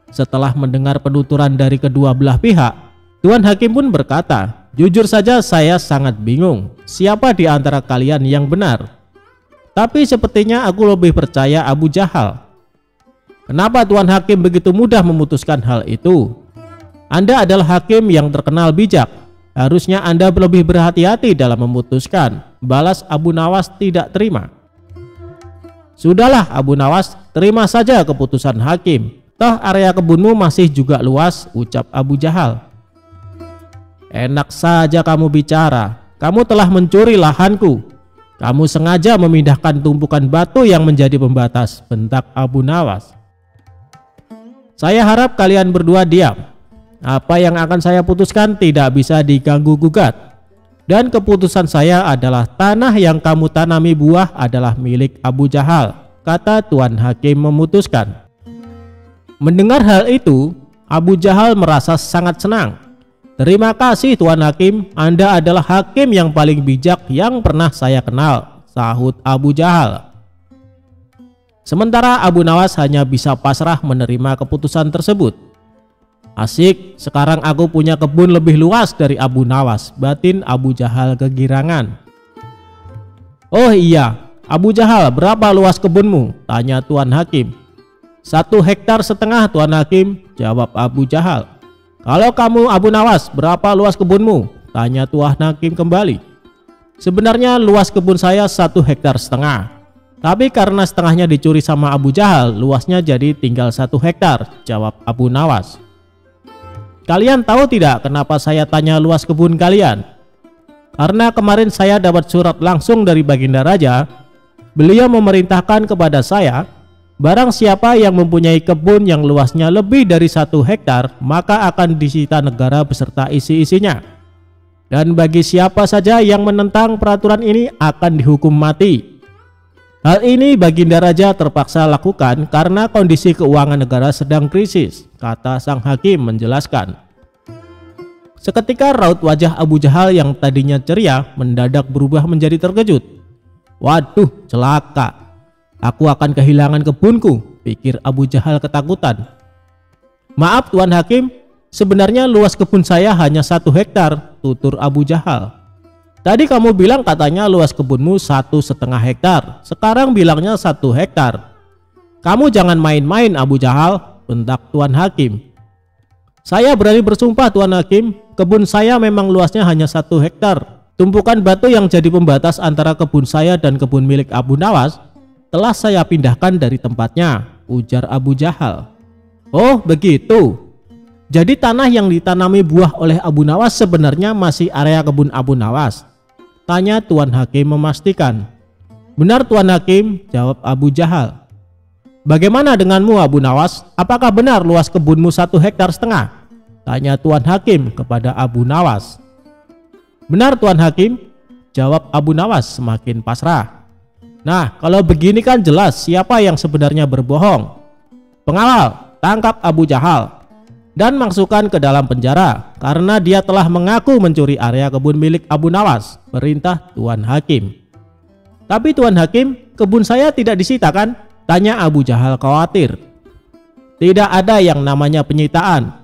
[SPEAKER 1] Setelah mendengar penuturan dari kedua belah pihak, Tuan Hakim pun berkata, "Jujur saja saya sangat bingung, siapa di antara kalian yang benar? Tapi sepertinya aku lebih percaya Abu Jahal." "Kenapa Tuan Hakim begitu mudah memutuskan hal itu? Anda adalah hakim yang terkenal bijak. Harusnya Anda lebih berhati-hati dalam memutuskan," balas Abu Nawas tidak terima. "Sudahlah Abu Nawas, terima saja keputusan hakim. Toh area kebunmu masih juga luas," ucap Abu Jahal. "Enak saja kamu bicara. Kamu telah mencuri lahanku. Kamu sengaja memindahkan tumpukan batu yang menjadi pembatas," bentak Abu Nawas. "Saya harap kalian berdua diam. Apa yang akan saya putuskan tidak bisa diganggu gugat. Dan keputusan saya adalah tanah yang kamu tanami buah adalah milik Abu Jahal," kata Tuan Hakim memutuskan. Mendengar hal itu, Abu Jahal merasa sangat senang. "Terima kasih Tuan Hakim, Anda adalah hakim yang paling bijak yang pernah saya kenal," sahut Abu Jahal. Sementara Abu Nawas hanya bisa pasrah menerima keputusan tersebut. "Asik, sekarang aku punya kebun lebih luas dari Abu Nawas," batin Abu Jahal kegirangan. "Oh iya, Abu Jahal, berapa luas kebunmu?" tanya Tuan Hakim. "1,5 hektar Tuan Hakim," jawab Abu Jahal. "Kalau kamu Abu Nawas, berapa luas kebunmu?" tanya Tuan Hakim kembali. "Sebenarnya luas kebun saya 1,5 hektar. Tapi karena setengahnya dicuri sama Abu Jahal, luasnya jadi tinggal 1 hektar, jawab Abu Nawas. Kalian tahu tidak kenapa saya tanya luas kebun kalian? Karena kemarin saya dapat surat langsung dari Baginda Raja. Beliau memerintahkan kepada saya, barang siapa yang mempunyai kebun yang luasnya lebih dari 1 hektar, maka akan disita negara beserta isi-isinya. Dan bagi siapa saja yang menentang peraturan ini akan dihukum mati. Hal ini Baginda Raja terpaksa lakukan karena kondisi keuangan negara sedang krisis, kata sang hakim menjelaskan. Seketika raut wajah Abu Jahal yang tadinya ceria mendadak berubah menjadi terkejut. Waduh, celaka. Aku akan kehilangan kebunku, pikir Abu Jahal ketakutan. Maaf Tuan Hakim, sebenarnya luas kebun saya hanya 1 hektar, tutur Abu Jahal. Tadi kamu bilang katanya luas kebunmu 1,5 hektar, sekarang bilangnya 1 hektar. Kamu jangan main-main Abu Jahal, bentak Tuan Hakim. Saya berani bersumpah Tuan Hakim, kebun saya memang luasnya hanya 1 hektar. Tumpukan batu yang jadi pembatas antara kebun saya dan kebun milik Abu Nawas telah saya pindahkan dari tempatnya, ujar Abu Jahal. Oh begitu. Jadi tanah yang ditanami buah oleh Abu Nawas sebenarnya masih area kebun Abu Nawas, tanya Tuan Hakim memastikan. Benar Tuan Hakim, jawab Abu Jahal. Bagaimana denganmu Abu Nawas? Apakah benar luas kebunmu 1,5 hektar? Tanya Tuan Hakim kepada Abu Nawas. Benar Tuan Hakim, jawab Abu Nawas semakin pasrah. Nah kalau begini kan jelas siapa yang sebenarnya berbohong. Pengawal, tangkap Abu Jahal dan masukkan ke dalam penjara karena dia telah mengaku mencuri area kebun milik Abu Nawas, perintah Tuan Hakim. Tapi Tuan Hakim, kebun saya tidak disita kan? Tanya Abu Jahal khawatir. Tidak ada yang namanya penyitaan.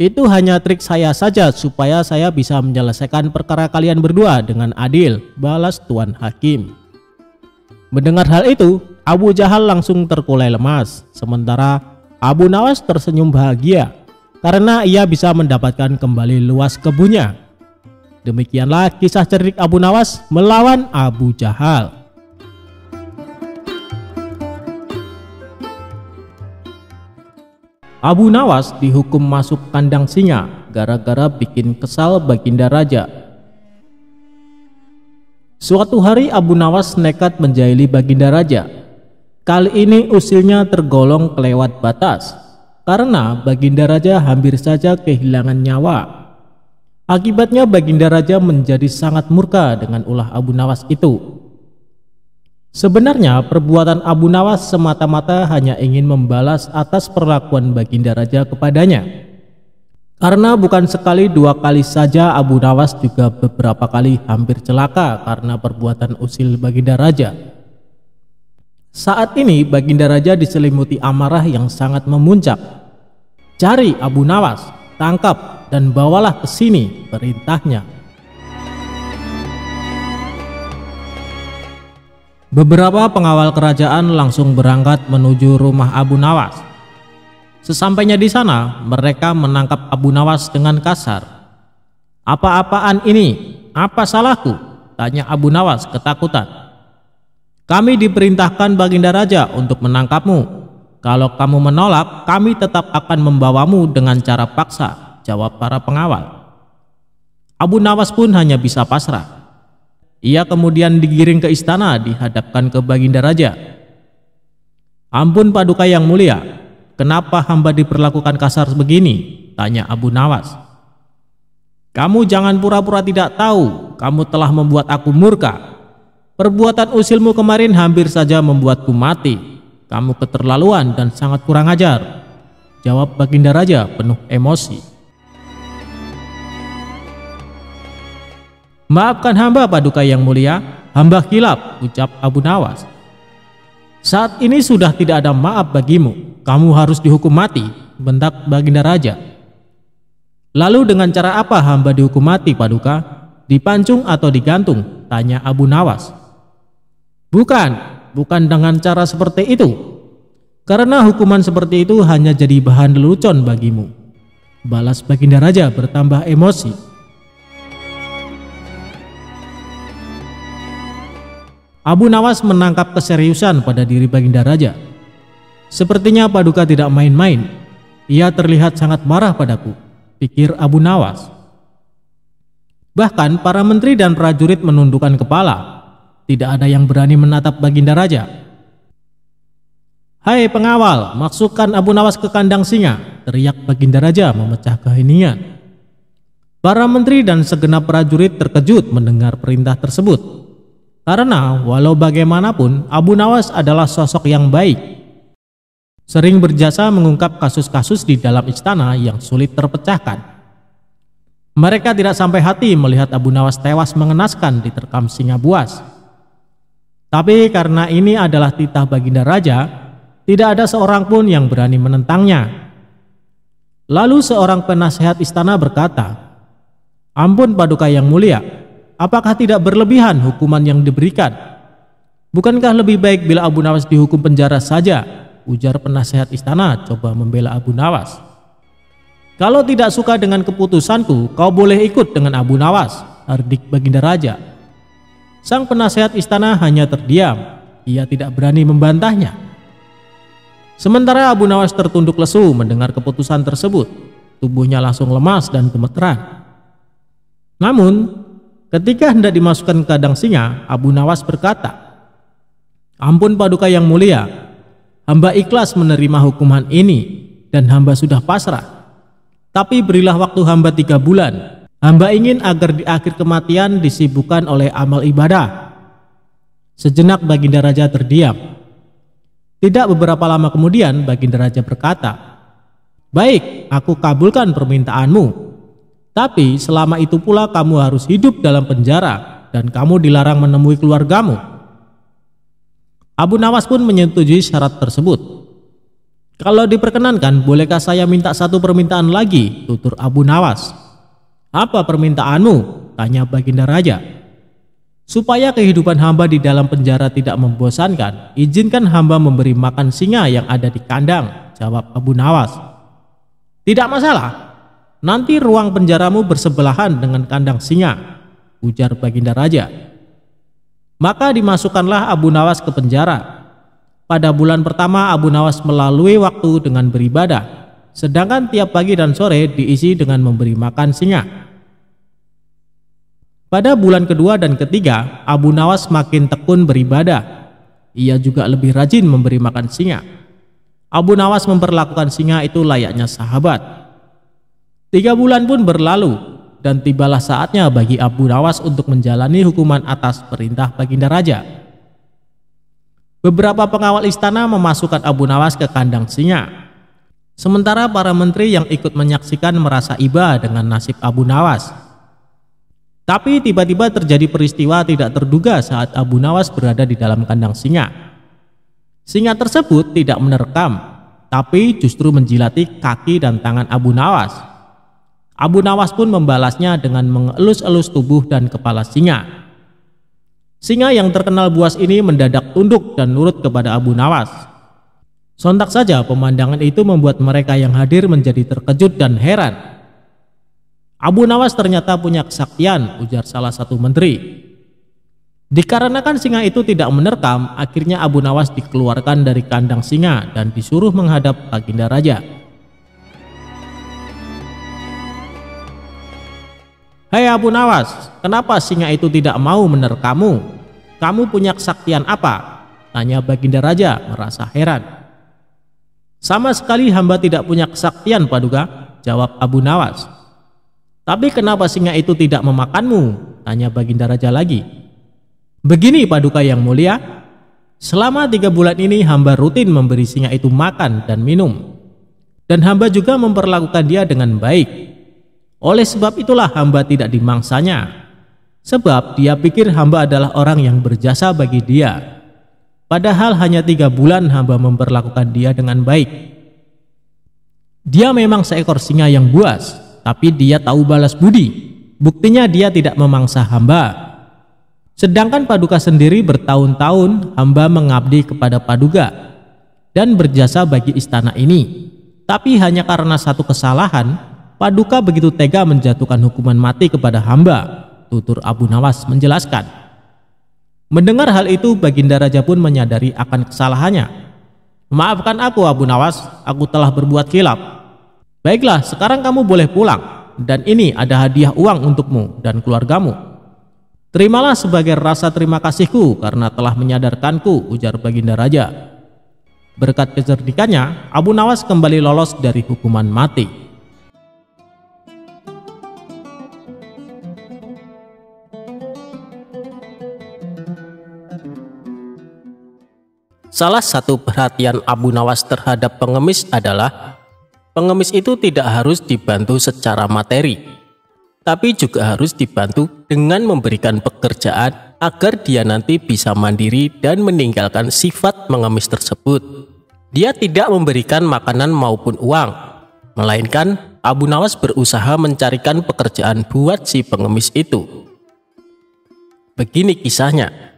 [SPEAKER 1] Itu hanya trik saya saja supaya saya bisa menyelesaikan perkara kalian berdua dengan adil, balas Tuan Hakim. Mendengar hal itu, Abu Jahal langsung terkulai lemas, sementara Abu Nawas tersenyum bahagia karena ia bisa mendapatkan kembali luas kebunnya. Demikianlah kisah cerdik Abu Nawas melawan Abu Jahal. Abu Nawas dihukum masuk kandang singa gara-gara bikin kesal Baginda Raja. Suatu hari Abu Nawas nekat menjahili Baginda Raja. Kali ini usilnya tergolong kelewat batas karena Baginda Raja hampir saja kehilangan nyawa. Akibatnya Baginda Raja menjadi sangat murka dengan ulah Abu Nawas itu. Sebenarnya perbuatan Abu Nawas semata-mata hanya ingin membalas atas perlakuan Baginda Raja kepadanya. Karena bukan sekali 2 kali saja Abu Nawas juga beberapa kali hampir celaka karena perbuatan usil Baginda Raja. Saat ini Baginda Raja diselimuti amarah yang sangat memuncak. Cari Abu Nawas, tangkap dan bawalah ke sini, perintahnya. Beberapa pengawal kerajaan langsung berangkat menuju rumah Abu Nawas. Sesampainya di sana, mereka menangkap Abu Nawas dengan kasar. Apa-apaan ini? Apa salahku? Tanya Abu Nawas ketakutan. Kami diperintahkan Baginda Raja untuk menangkapmu. Kalau kamu menolak, kami tetap akan membawamu dengan cara paksa, jawab para pengawal. Abu Nawas pun hanya bisa pasrah. Ia kemudian digiring ke istana dihadapkan ke Baginda Raja. Ampun Paduka yang mulia, kenapa hamba diperlakukan kasar begini? Tanya Abu Nawas. Kamu jangan pura-pura tidak tahu, kamu telah membuat aku murka. Perbuatan usilmu kemarin hampir saja membuatku mati. Kamu keterlaluan dan sangat kurang ajar, jawab Baginda Raja penuh emosi. Maafkan hamba Paduka yang mulia, hamba khilaf, ucap Abu Nawas. Saat ini sudah tidak ada maaf bagimu, kamu harus dihukum mati, bentak Baginda Raja. Lalu dengan cara apa hamba dihukum mati Paduka? Dipancung atau digantung? Tanya Abu Nawas. Bukan dengan cara seperti itu. Karena hukuman seperti itu hanya jadi bahan lelucon bagimu, balas Baginda Raja bertambah emosi. Abu Nawas menangkap keseriusan pada diri Baginda Raja. Sepertinya Paduka tidak main-main. Ia terlihat sangat marah padaku, pikir Abu Nawas. Bahkan para menteri dan prajurit menundukkan kepala. Tidak ada yang berani menatap Baginda Raja. "Hai pengawal, masukkan Abu Nawas ke kandang singa," teriak Baginda Raja memecah keheningan. Para menteri dan segenap prajurit terkejut mendengar perintah tersebut. Karena walau bagaimanapun Abu Nawas adalah sosok yang baik. Sering berjasa mengungkap kasus-kasus di dalam istana yang sulit terpecahkan. Mereka tidak sampai hati melihat Abu Nawas tewas mengenaskan diterkam singa buas. Tapi karena ini adalah titah Baginda Raja, tidak ada seorang pun yang berani menentangnya. Lalu seorang penasehat istana berkata, "Ampun Paduka yang mulia, apakah tidak berlebihan hukuman yang diberikan? Bukankah lebih baik bila Abu Nawas dihukum penjara saja?" ujar penasehat istana coba membela Abu Nawas. "Kalau tidak suka dengan keputusanku, kau boleh ikut dengan Abu Nawas," hardik Baginda Raja. Sang penasehat istana hanya terdiam, ia tidak berani membantahnya. Sementara Abu Nawas tertunduk lesu mendengar keputusan tersebut, tubuhnya langsung lemas dan gemeteran. Namun, ketika hendak dimasukkan ke kandang singa, Abu Nawas berkata, "Ampun Paduka yang mulia, hamba ikhlas menerima hukuman ini dan hamba sudah pasrah. Tapi berilah waktu hamba 3 bulan. Hamba ingin agar di akhir kematian disibukkan oleh amal ibadah." Sejenak Baginda Raja terdiam. Tidak beberapa lama kemudian Baginda Raja berkata, "Baik, aku kabulkan permintaanmu. Tapi selama itu pula kamu harus hidup dalam penjara dan kamu dilarang menemui keluargamu." Abu Nawas pun menyetujui syarat tersebut. "Kalau diperkenankan, bolehkah saya minta satu permintaan lagi?" tutur Abu Nawas. "Apa permintaanmu?" tanya Baginda Raja. "Supaya kehidupan hamba di dalam penjara tidak membosankan, izinkan hamba memberi makan singa yang ada di kandang," jawab Abu Nawas. "Tidak masalah. Nanti ruang penjaramu bersebelahan dengan kandang singa," ujar Baginda Raja. Maka dimasukkanlah Abu Nawas ke penjara. Pada bulan pertama Abu Nawas melalui waktu dengan beribadah, sedangkan tiap pagi dan sore diisi dengan memberi makan singa. Pada bulan kedua dan ketiga, Abu Nawas makin tekun beribadah. Ia juga lebih rajin memberi makan singa. Abu Nawas memperlakukan singa itu layaknya sahabat. 3 bulan pun berlalu dan tibalah saatnya bagi Abu Nawas untuk menjalani hukuman atas perintah Baginda Raja. Beberapa pengawal istana memasukkan Abu Nawas ke kandang singa. Sementara para menteri yang ikut menyaksikan merasa iba dengan nasib Abu Nawas. Tapi tiba-tiba terjadi peristiwa tidak terduga saat Abu Nawas berada di dalam kandang singa. Singa tersebut tidak menerkam, tapi justru menjilati kaki dan tangan Abu Nawas. Abu Nawas pun membalasnya dengan mengelus-elus tubuh dan kepala singa. Singa yang terkenal buas ini mendadak tunduk dan nurut kepada Abu Nawas. Sontak saja pemandangan itu membuat mereka yang hadir menjadi terkejut dan heran. "Abu Nawas ternyata punya kesaktian," ujar salah satu menteri. Dikarenakan singa itu tidak menerkam, akhirnya Abu Nawas dikeluarkan dari kandang singa dan disuruh menghadap Baginda Raja. "Hai Abu Nawas, kenapa singa itu tidak mau menerkammu? Kamu punya kesaktian apa?" tanya Baginda Raja merasa heran. "Sama sekali hamba tidak punya kesaktian Paduka," jawab Abu Nawas. "Tapi kenapa singa itu tidak memakanmu?" tanya Baginda Raja lagi. "Begini Paduka yang mulia, selama 3 bulan ini hamba rutin memberi singa itu makan dan minum. Dan hamba juga memperlakukan dia dengan baik. Oleh sebab itulah hamba tidak dimangsanya. Sebab dia pikir hamba adalah orang yang berjasa bagi dia. Padahal hanya 3 bulan hamba memperlakukan dia dengan baik. Dia memang seekor singa yang buas, tapi dia tahu balas budi. Buktinya dia tidak memangsa hamba. Sedangkan Paduka sendiri bertahun-tahun hamba mengabdi kepada Paduka dan berjasa bagi istana ini. Tapi hanya karena satu kesalahan, Paduka begitu tega menjatuhkan hukuman mati kepada hamba," tutur Abu Nawas menjelaskan. Mendengar hal itu, Baginda Raja pun menyadari akan kesalahannya. "Maafkan aku Abu Nawas, aku telah berbuat khilaf. Baiklah, sekarang kamu boleh pulang, dan ini ada hadiah uang untukmu dan keluargamu. Terimalah sebagai rasa terima kasihku karena telah menyadarkanku," ujar Baginda Raja. Berkat kecerdikannya, Abu Nawas kembali lolos dari hukuman mati. Salah satu perhatian Abu Nawas terhadap pengemis adalah pengemis itu tidak harus dibantu secara materi, tapi juga harus dibantu dengan memberikan pekerjaan agar dia nanti bisa mandiri dan meninggalkan sifat mengemis tersebut. Dia tidak memberikan makanan maupun uang, melainkan Abu Nawas berusaha mencarikan pekerjaan buat si pengemis itu. Begini kisahnya.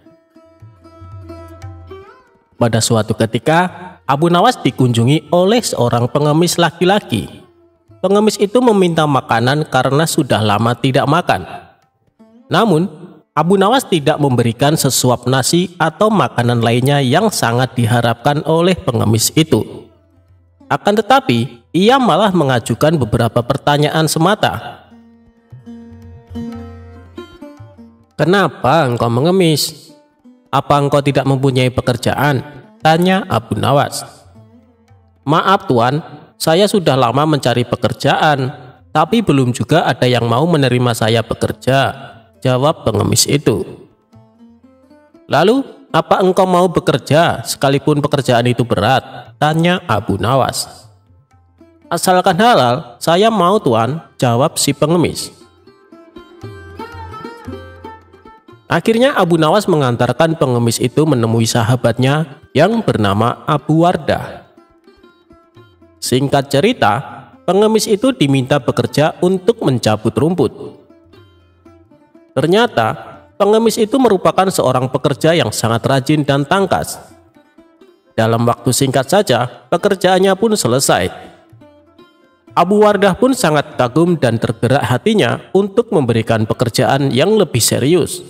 [SPEAKER 1] Pada suatu ketika, Abu Nawas dikunjungi oleh seorang pengemis laki-laki. Pengemis itu meminta makanan karena sudah lama tidak makan. Namun, Abu Nawas tidak memberikan sesuap nasi atau makanan lainnya yang sangat diharapkan oleh pengemis itu. Akan tetapi, ia malah mengajukan beberapa pertanyaan semata. "Kenapa engkau mengemis? Apa engkau tidak mempunyai pekerjaan?" tanya Abu Nawas. "Maaf Tuan, saya sudah lama mencari pekerjaan, tapi belum juga ada yang mau menerima saya bekerja," jawab pengemis itu. "Lalu, apa engkau mau bekerja sekalipun pekerjaan itu berat?" tanya Abu Nawas. "Asalkan halal, saya mau Tuan," jawab si pengemis. Akhirnya Abu Nawas mengantarkan pengemis itu menemui sahabatnya yang bernama Abu Wardah. Singkat cerita, pengemis itu diminta bekerja untuk mencabut rumput. Ternyata, pengemis itu merupakan seorang pekerja yang sangat rajin dan tangkas. Dalam waktu singkat saja, pekerjaannya pun selesai. Abu Wardah pun sangat kagum dan tergerak hatinya untuk memberikan pekerjaan yang lebih serius.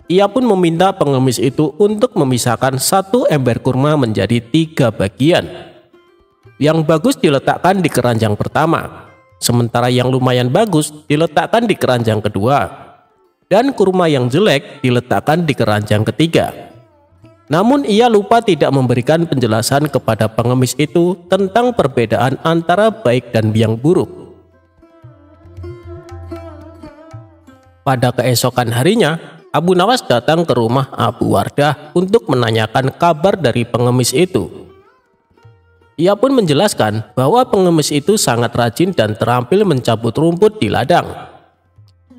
[SPEAKER 1] Ia pun meminta pengemis itu untuk memisahkan satu ember kurma menjadi 3 bagian. Yang bagus diletakkan di keranjang pertama, sementara yang lumayan bagus diletakkan di keranjang kedua, dan kurma yang jelek diletakkan di keranjang ketiga. Namun ia lupa tidak memberikan penjelasan kepada pengemis itu tentang perbedaan antara baik dan yang buruk. Pada keesokan harinya, Abu Nawas datang ke rumah Abu Wardah untuk menanyakan kabar dari pengemis itu. Ia pun menjelaskan bahwa pengemis itu sangat rajin dan terampil mencabut rumput di ladang.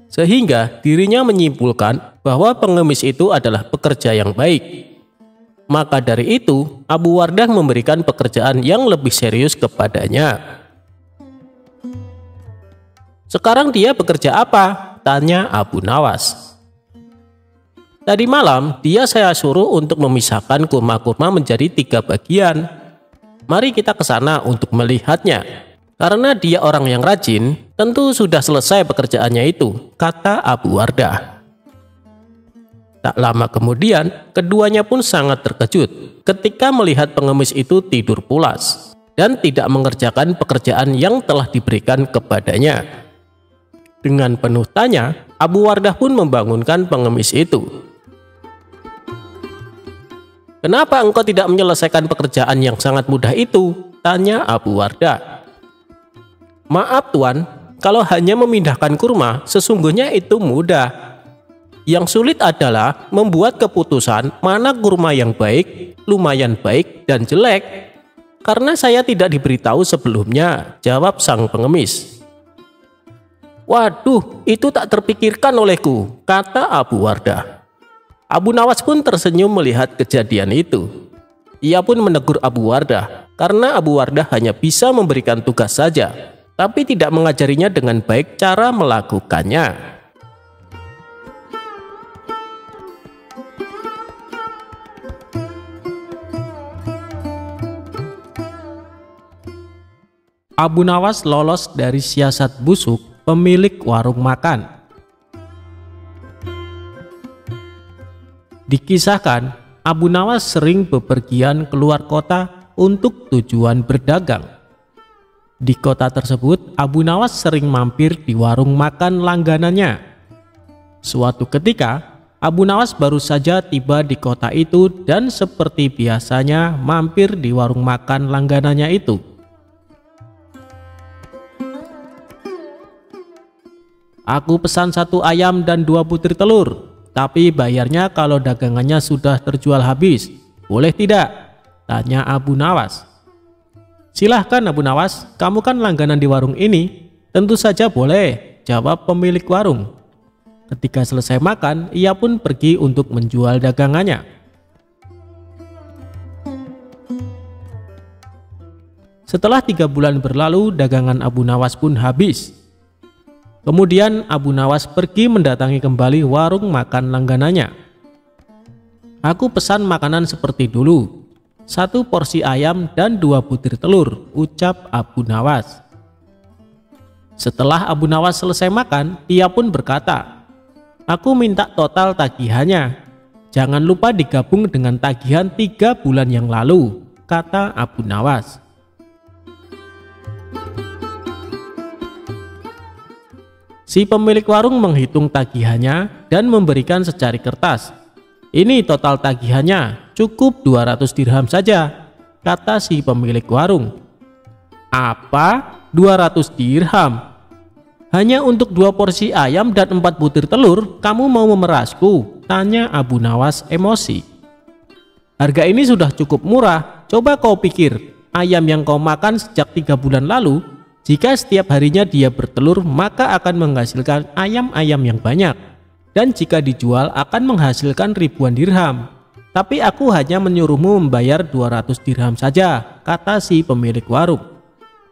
[SPEAKER 1] Sehingga dirinya menyimpulkan bahwa pengemis itu adalah pekerja yang baik. Maka dari itu, Abu Wardah memberikan pekerjaan yang lebih serius kepadanya. "Sekarang dia bekerja apa?" tanya Abu Nawas. "Tadi malam dia saya suruh untuk memisahkan kurma-kurma menjadi 3 bagian. Mari kita ke sana untuk melihatnya. Karena dia orang yang rajin, tentu sudah selesai pekerjaannya itu," kata Abu Wardah. Tak lama kemudian, keduanya pun sangat terkejut ketika melihat pengemis itu tidur pulas dan tidak mengerjakan pekerjaan yang telah diberikan kepadanya. Dengan penuh tanya, Abu Wardah pun membangunkan pengemis itu. "Kenapa engkau tidak menyelesaikan pekerjaan yang sangat mudah itu?" tanya Abu Wardah. "Maaf Tuan, kalau hanya memindahkan kurma, sesungguhnya itu mudah. Yang sulit adalah membuat keputusan mana kurma yang baik, lumayan baik, dan jelek. Karena saya tidak diberitahu sebelumnya," jawab sang pengemis. "Waduh, itu tak terpikirkan olehku," kata Abu Wardah. Abu Nawas pun tersenyum melihat kejadian itu. Ia pun menegur Abu Wardah karena Abu Wardah hanya bisa memberikan tugas saja, tapi tidak mengajarinya dengan baik cara melakukannya. Abu Nawas lolos dari siasat busuk pemilik warung makan. Dikisahkan, Abu Nawas sering bepergian keluar kota untuk tujuan berdagang. Di kota tersebut, Abu Nawas sering mampir di warung makan langganannya. Suatu ketika, Abu Nawas baru saja tiba di kota itu dan seperti biasanya mampir di warung makan langganannya itu. "Aku pesan 1 ayam dan 2 butir telur, tapi bayarnya kalau dagangannya sudah terjual habis. Boleh tidak?" tanya Abu Nawas. "Silahkan Abu Nawas, kamu kan langganan di warung ini." "Tentu saja boleh," jawab pemilik warung. Ketika selesai makan, ia pun pergi untuk menjual dagangannya. Setelah 3 bulan berlalu, dagangan Abu Nawas pun habis. Kemudian Abu Nawas pergi mendatangi kembali warung makan langganannya. "Aku pesan makanan seperti dulu, 1 porsi ayam dan 2 butir telur," ucap Abu Nawas. Setelah Abu Nawas selesai makan, ia pun berkata, "Aku minta total tagihannya. Jangan lupa digabung dengan tagihan 3 bulan yang lalu," kata Abu Nawas. Si pemilik warung menghitung tagihannya dan memberikan secari kertas. "Ini total tagihannya, cukup 200 dirham saja," kata si pemilik warung. "Apa? 200 dirham? Hanya untuk 2 porsi ayam dan 4 butir telur, kamu mau memerasku?" tanya Abu Nawas emosi. "Harga ini sudah cukup murah. Coba kau pikir, ayam yang kau makan sejak 3 bulan lalu, jika setiap harinya dia bertelur, maka akan menghasilkan ayam-ayam yang banyak. Dan jika dijual akan menghasilkan ribuan dirham. Tapi aku hanya menyuruhmu membayar 200 dirham saja," kata si pemilik warung.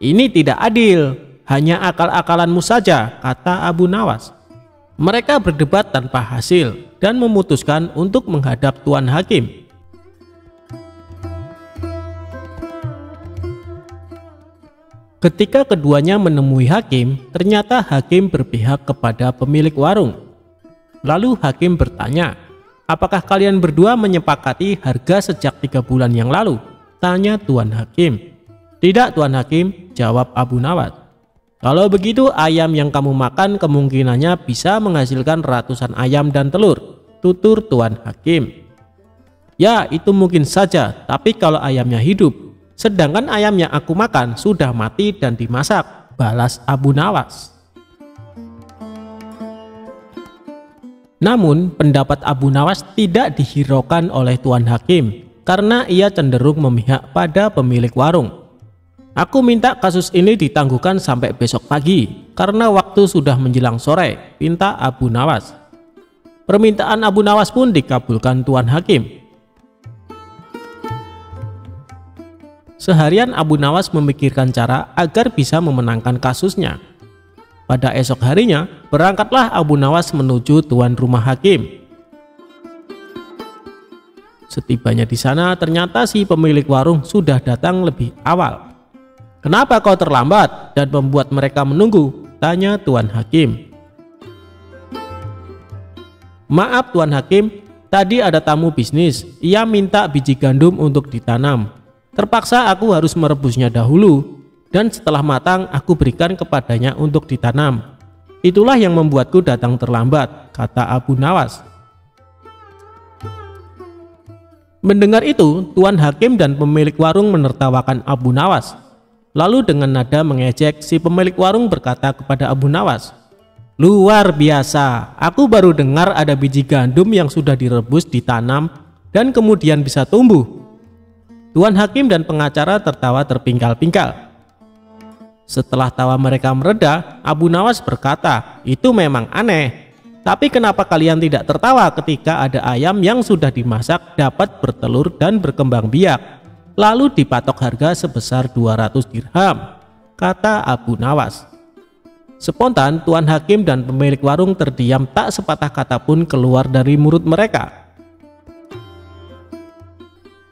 [SPEAKER 1] "Ini tidak adil, hanya akal-akalanmu saja," kata Abu Nawas. Mereka berdebat tanpa hasil dan memutuskan untuk menghadap Tuan Hakim. Ketika keduanya menemui hakim, ternyata hakim berpihak kepada pemilik warung. Lalu hakim bertanya, "Apakah kalian berdua menyepakati harga sejak 3 bulan yang lalu?" tanya Tuan Hakim. "Tidak Tuan Hakim," jawab Abu Nawas. "Kalau begitu ayam yang kamu makan kemungkinannya bisa menghasilkan ratusan ayam dan telur," tutur Tuan Hakim. "Ya, itu mungkin saja, tapi kalau ayamnya hidup. Sedangkan ayam yang aku makan sudah mati dan dimasak," balas Abu Nawas. Namun pendapat Abu Nawas tidak dihiraukan oleh Tuan Hakim karena ia cenderung memihak pada pemilik warung. "Aku minta kasus ini ditangguhkan sampai besok pagi karena waktu sudah menjelang sore," pinta Abu Nawas. Permintaan Abu Nawas pun dikabulkan Tuan Hakim. Seharian Abu Nawas memikirkan cara agar bisa memenangkan kasusnya. Pada esok harinya, berangkatlah Abu Nawas menuju tuan rumah hakim. Setibanya di sana, ternyata si pemilik warung sudah datang lebih awal. "Kenapa kau terlambat dan membuat mereka menunggu?" tanya Tuan Hakim. "Maaf Tuan Hakim, tadi ada tamu bisnis. Ia minta biji gandum untuk ditanam. Terpaksa aku harus merebusnya dahulu, dan setelah matang aku berikan kepadanya untuk ditanam. Itulah yang membuatku datang terlambat," kata Abu Nawas. Mendengar itu, Tuan Hakim dan pemilik warung menertawakan Abu Nawas. Lalu dengan nada mengejek, si pemilik warung berkata kepada Abu Nawas, "Luar biasa, aku baru dengar ada biji gandum yang sudah direbus, ditanam, dan kemudian bisa tumbuh." Tuan Hakim dan pengacara tertawa terpingkal-pingkal. Setelah tawa mereka mereda, Abu Nawas berkata, "Itu memang aneh. Tapi kenapa kalian tidak tertawa ketika ada ayam yang sudah dimasak dapat bertelur dan berkembang biak, lalu dipatok harga sebesar 200 dirham, kata Abu Nawas. Spontan Tuan Hakim dan pemilik warung terdiam, tak sepatah kata pun keluar dari mulut mereka.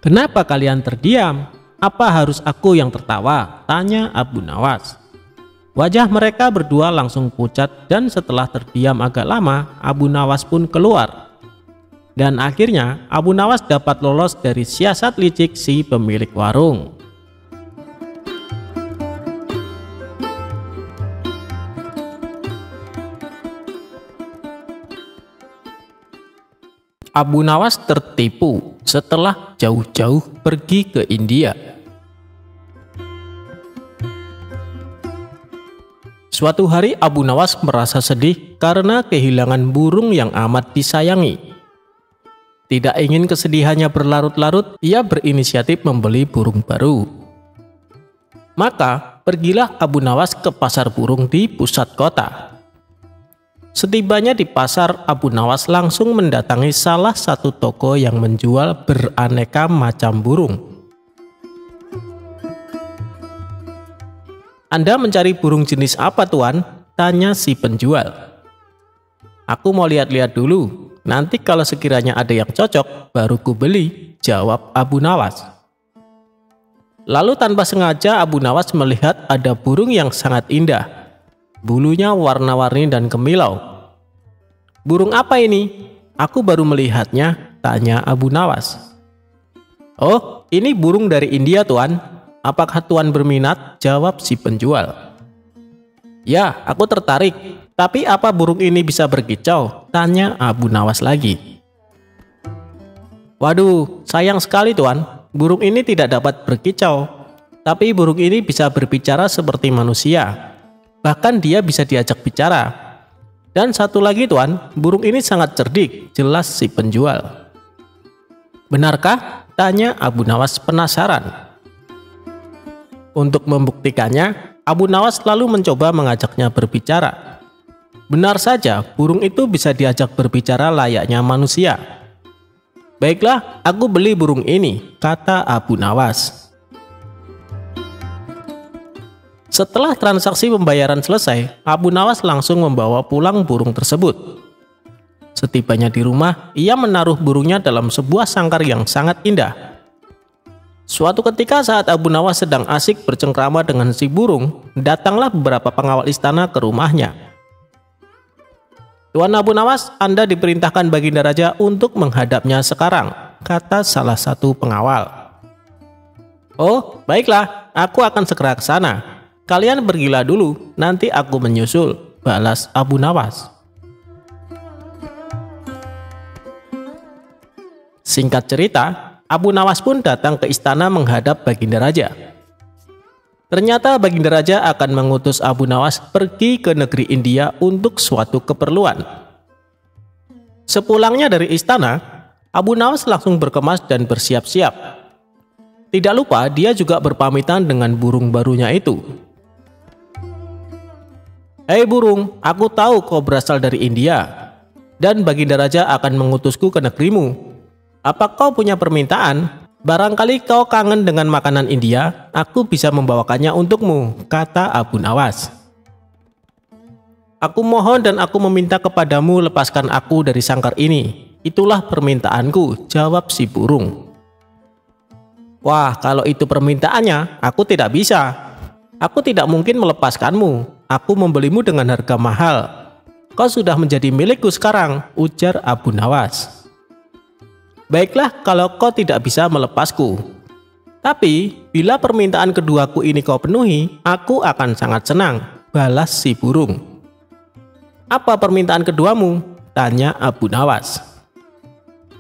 [SPEAKER 1] "Kenapa kalian terdiam? Apa harus aku yang tertawa?" tanya Abu Nawas. Wajah mereka berdua langsung pucat dan setelah terdiam agak lama, Abu Nawas pun keluar. Dan akhirnya Abu Nawas dapat lolos dari siasat licik si pemilik warung. Abu Nawas tertipu setelah jauh-jauh pergi ke India. Suatu hari Abu Nawas merasa sedih karena kehilangan burung yang amat disayangi. Tidak ingin kesedihannya berlarut-larut, ia berinisiatif membeli burung baru. Maka pergilah Abu Nawas ke pasar burung di pusat kota. Setibanya di pasar, Abu Nawas langsung mendatangi salah satu toko yang menjual beraneka macam burung. "Anda mencari burung jenis apa, Tuan?" tanya si penjual. "Aku mau lihat-lihat dulu. Nanti kalau sekiranya ada yang cocok, baru ku beli," jawab Abu Nawas. Lalu tanpa sengaja Abu Nawas melihat ada burung yang sangat indah. Bulunya warna-warni dan kemilau. "Burung apa ini? Aku baru melihatnya," tanya Abu Nawas. "Oh, ini burung dari India, Tuan. Apakah Tuan berminat?" jawab si penjual. "Ya, aku tertarik. Tapi apa burung ini bisa berkicau?" tanya Abu Nawas lagi. "Waduh, sayang sekali, Tuan. Burung ini tidak dapat berkicau. Tapi burung ini bisa berbicara seperti manusia. Bahkan dia bisa diajak bicara. Dan satu lagi, Tuan, burung ini sangat cerdik," jelas si penjual. "Benarkah?" tanya Abu Nawas penasaran. Untuk membuktikannya, Abu Nawas lalu mencoba mengajaknya berbicara. Benar saja, burung itu bisa diajak berbicara layaknya manusia. "Baiklah, aku beli burung ini," kata Abu Nawas. Setelah transaksi pembayaran selesai, Abu Nawas langsung membawa pulang burung tersebut. Setibanya di rumah, ia menaruh burungnya dalam sebuah sangkar yang sangat indah. Suatu ketika saat Abu Nawas sedang asik bercengkrama dengan si burung, datanglah beberapa pengawal istana ke rumahnya. "Tuan Abu Nawas, Anda diperintahkan Baginda Raja untuk menghadapnya sekarang," kata salah satu pengawal. "Oh, baiklah, aku akan segera ke sana. Kalian pergilah dulu, nanti aku menyusul," balas Abu Nawas. Singkat cerita, Abu Nawas pun datang ke istana menghadap Baginda Raja. Ternyata Baginda Raja akan mengutus Abu Nawas pergi ke negeri India untuk suatu keperluan. Sepulangnya dari istana, Abu Nawas langsung berkemas dan bersiap-siap. Tidak lupa dia juga berpamitan dengan burung barunya itu. "Hei burung, aku tahu kau berasal dari India, dan Baginda Raja akan mengutusku ke negerimu. Apa kau punya permintaan? Barangkali kau kangen dengan makanan India, aku bisa membawakannya untukmu," kata Abu Nawas. "Aku mohon dan aku meminta kepadamu, lepaskan aku dari sangkar ini. Itulah permintaanku," jawab si burung. "Wah, kalau itu permintaannya, aku tidak bisa. Aku tidak mungkin melepaskanmu. Aku membelimu dengan harga mahal. Kau sudah menjadi milikku sekarang," ujar Abu Nawas. "Baiklah kalau kau tidak bisa melepasku. Tapi bila permintaan keduaku ini kau penuhi, aku akan sangat senang," balas si burung. "Apa permintaan keduamu?" tanya Abu Nawas.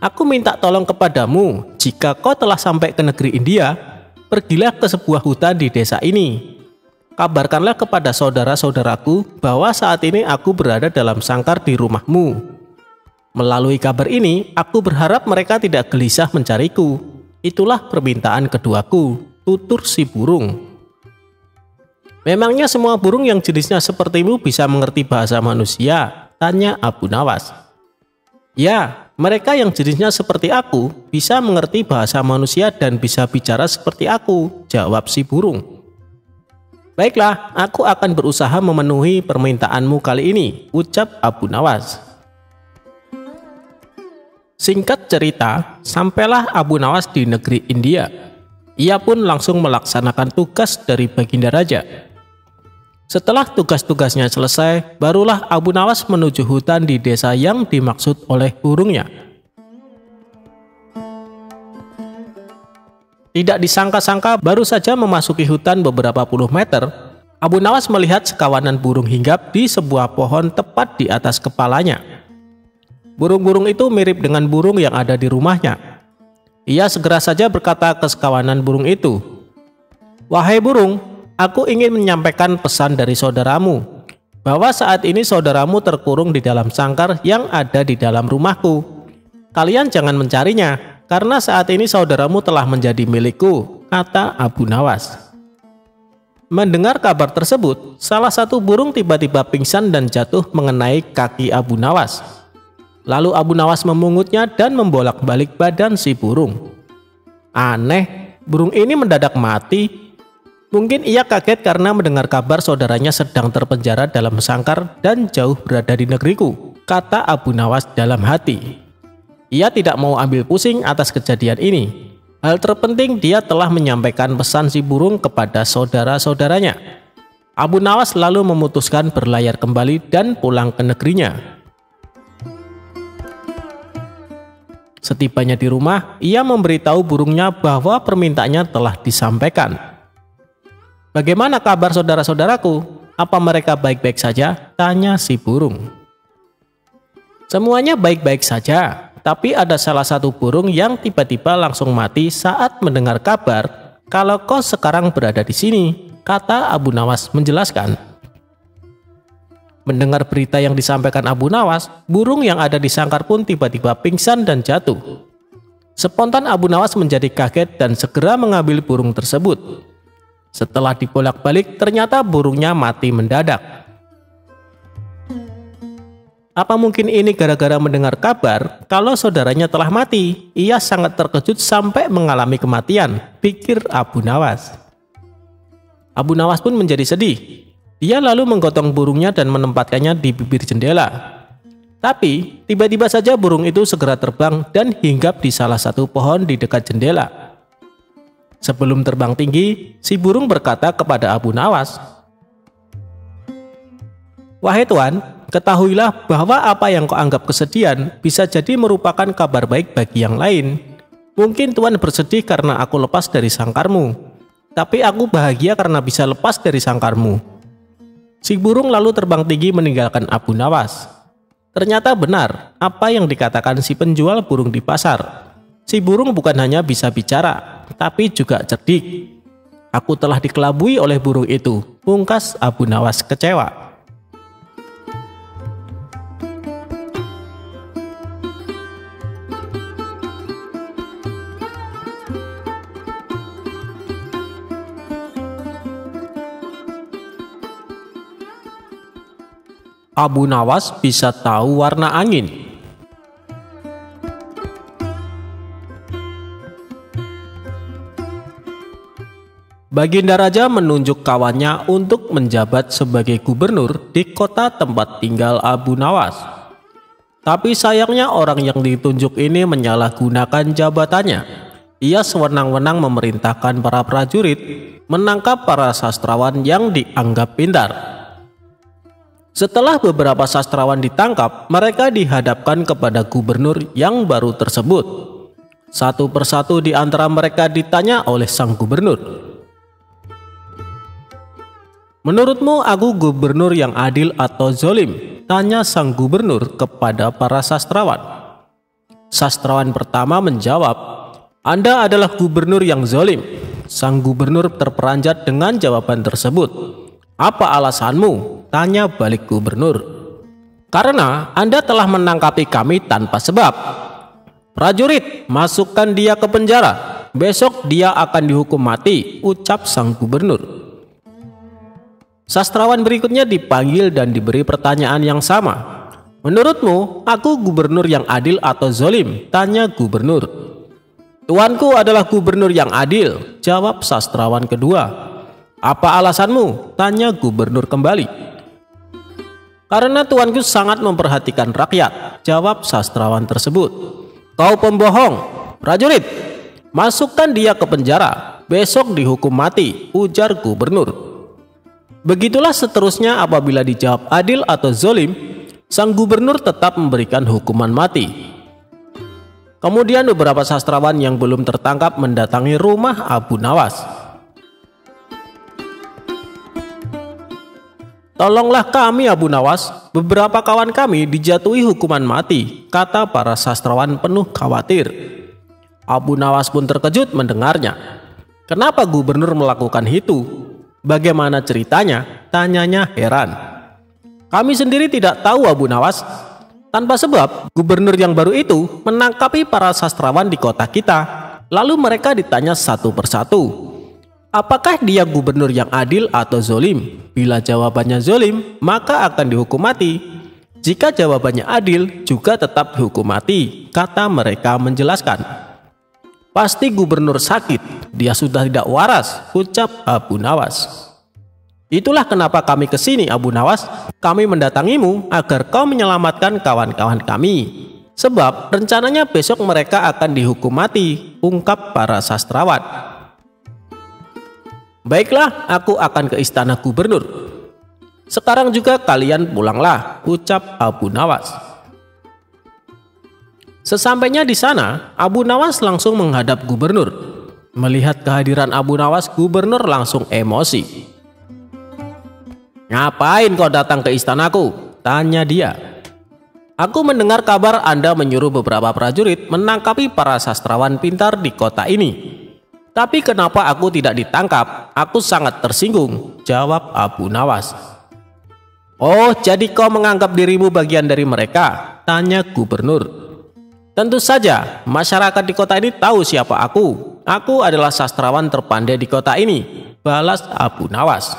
[SPEAKER 1] "Aku minta tolong kepadamu, jika kau telah sampai ke negeri India, pergilah ke sebuah hutan di desa ini. Kabarkanlah kepada saudara-saudaraku bahwa saat ini aku berada dalam sangkar di rumahmu. Melalui kabar ini, aku berharap mereka tidak gelisah mencariku. Itulah permintaan keduaku," tutur si burung. "Memangnya semua burung yang jenisnya sepertimu bisa mengerti bahasa manusia?" tanya Abu Nawas. "Ya, mereka yang jenisnya seperti aku bisa mengerti bahasa manusia dan bisa bicara seperti aku," jawab si burung. "Baiklah, aku akan berusaha memenuhi permintaanmu kali ini," ucap Abu Nawas. Singkat cerita, sampailah Abu Nawas di negeri India. Ia pun langsung melaksanakan tugas dari Baginda Raja. Setelah tugas-tugasnya selesai, barulah Abu Nawas menuju hutan di desa yang dimaksud oleh burungnya. Tidak disangka-sangka baru saja memasuki hutan beberapa puluh meter, Abu Nawas melihat sekawanan burung hinggap di sebuah pohon tepat di atas kepalanya. Burung-burung itu mirip dengan burung yang ada di rumahnya. Ia segera saja berkata ke sekawanan burung itu, "Wahai burung, aku ingin menyampaikan pesan dari saudaramu, bahwa saat ini saudaramu terkurung di dalam sangkar yang ada di dalam rumahku. Kalian jangan mencarinya, karena saat ini saudaramu telah menjadi milikku," kata Abu Nawas. Mendengar kabar tersebut, salah satu burung tiba-tiba pingsan dan jatuh mengenai kaki Abu Nawas. Lalu Abu Nawas memungutnya dan membolak-balik badan si burung. Aneh, burung ini mendadak mati. Mungkin ia kaget karena mendengar kabar saudaranya sedang terpenjara dalam sangkar dan jauh berada di negeriku, kata Abu Nawas dalam hati. Ia tidak mau ambil pusing atas kejadian ini. Hal terpenting, dia telah menyampaikan pesan si burung kepada saudara-saudaranya. Abu Nawas lalu memutuskan berlayar kembali dan pulang ke negerinya. Setibanya di rumah, ia memberitahu burungnya bahwa permintaannya telah disampaikan. "Bagaimana kabar saudara-saudaraku? Apa mereka baik-baik saja?" tanya si burung. "Semuanya baik-baik saja, tapi ada salah satu burung yang tiba-tiba langsung mati saat mendengar kabar kalau kau sekarang berada di sini," kata Abu Nawas menjelaskan. Mendengar berita yang disampaikan Abu Nawas, burung yang ada di sangkar pun tiba-tiba pingsan dan jatuh. Spontan Abu Nawas menjadi kaget dan segera mengambil burung tersebut. Setelah dibolak-balik, ternyata burungnya mati mendadak. Apa mungkin ini gara-gara mendengar kabar kalau saudaranya telah mati? Ia sangat terkejut sampai mengalami kematian, pikir Abu Nawas. Abu Nawas pun menjadi sedih. Dia lalu menggotong burungnya dan menempatkannya di bibir jendela. Tapi tiba-tiba saja burung itu segera terbang dan hinggap di salah satu pohon di dekat jendela. Sebelum terbang tinggi, si burung berkata kepada Abu Nawas, "Wahai Tuan, ketahuilah bahwa apa yang kau anggap kesedihan bisa jadi merupakan kabar baik bagi yang lain. Mungkin Tuan bersedih karena aku lepas dari sangkarmu, tapi aku bahagia karena bisa lepas dari sangkarmu." Si burung lalu terbang tinggi meninggalkan Abu Nawas. Ternyata benar apa yang dikatakan si penjual burung di pasar. Si burung bukan hanya bisa bicara, tapi juga cerdik. "Aku telah dikelabui oleh burung itu," pungkas Abu Nawas kecewa. Abu Nawas bisa tahu warna angin. Baginda Raja menunjuk kawannya untuk menjabat sebagai gubernur di kota tempat tinggal Abu Nawas. Tapi sayangnya orang yang ditunjuk ini menyalahgunakan jabatannya. Ia sewenang-wenang memerintahkan para prajurit menangkap para sastrawan yang dianggap pintar. Setelah beberapa sastrawan ditangkap, mereka dihadapkan kepada gubernur yang baru tersebut. Satu persatu di antara mereka ditanya oleh sang gubernur, "Menurutmu aku gubernur yang adil atau zolim?" tanya sang gubernur kepada para sastrawan. Sastrawan pertama menjawab, "Anda adalah gubernur yang zolim." Sang gubernur terperanjat dengan jawaban tersebut. "Apa alasanmu?" tanya balik gubernur. "Karena Anda telah menangkapi kami tanpa sebab." "Prajurit, masukkan dia ke penjara. Besok dia akan dihukum mati," ucap sang gubernur. Sastrawan berikutnya dipanggil dan diberi pertanyaan yang sama. "Menurutmu, aku gubernur yang adil atau zolim?" tanya gubernur. "Tuanku adalah gubernur yang adil," jawab sastrawan kedua. "Apa alasanmu?" tanya gubernur kembali. "Karena tuanku sangat memperhatikan rakyat," jawab sastrawan tersebut. "Kau pembohong. Prajurit, masukkan dia ke penjara. Besok dihukum mati," ujar gubernur. Begitulah seterusnya. Apabila dijawab adil atau zolim, sang gubernur tetap memberikan hukuman mati. Kemudian beberapa sastrawan yang belum tertangkap mendatangi rumah Abu Nawas. "Tolonglah kami Abu Nawas, beberapa kawan kami dijatuhi hukuman mati," kata para sastrawan penuh khawatir. Abu Nawas pun terkejut mendengarnya. "Kenapa gubernur melakukan itu? Bagaimana ceritanya?" tanyanya heran. "Kami sendiri tidak tahu Abu Nawas. Tanpa sebab, gubernur yang baru itu menangkapi para sastrawan di kota kita. Lalu mereka ditanya satu persatu, apakah dia gubernur yang adil atau zolim? Bila jawabannya zolim, maka akan dihukum mati. Jika jawabannya adil, juga tetap dihukum mati," kata mereka menjelaskan. "Pasti gubernur sakit, dia sudah tidak waras," ucap Abu Nawas. "Itulah kenapa kami ke sini Abu Nawas. Kami mendatangimu agar kau menyelamatkan kawan-kawan kami. Sebab rencananya besok mereka akan dihukum mati," ungkap para sastrawan. "Baiklah, aku akan ke istana gubernur. Sekarang juga kalian pulanglah," ucap Abu Nawas. Sesampainya di sana, Abu Nawas langsung menghadap gubernur. Melihat kehadiran Abu Nawas, gubernur langsung emosi. "Ngapain kau datang ke istanaku?" tanya dia. "Aku mendengar kabar Anda menyuruh beberapa prajurit menangkapi para sastrawan pintar di kota ini. Tapi kenapa aku tidak ditangkap? Aku sangat tersinggung," jawab Abu Nawas. "Oh, jadi kau menganggap dirimu bagian dari mereka?" tanya gubernur. "Tentu saja, masyarakat di kota ini tahu siapa aku. Aku adalah sastrawan terpandai di kota ini," balas Abu Nawas.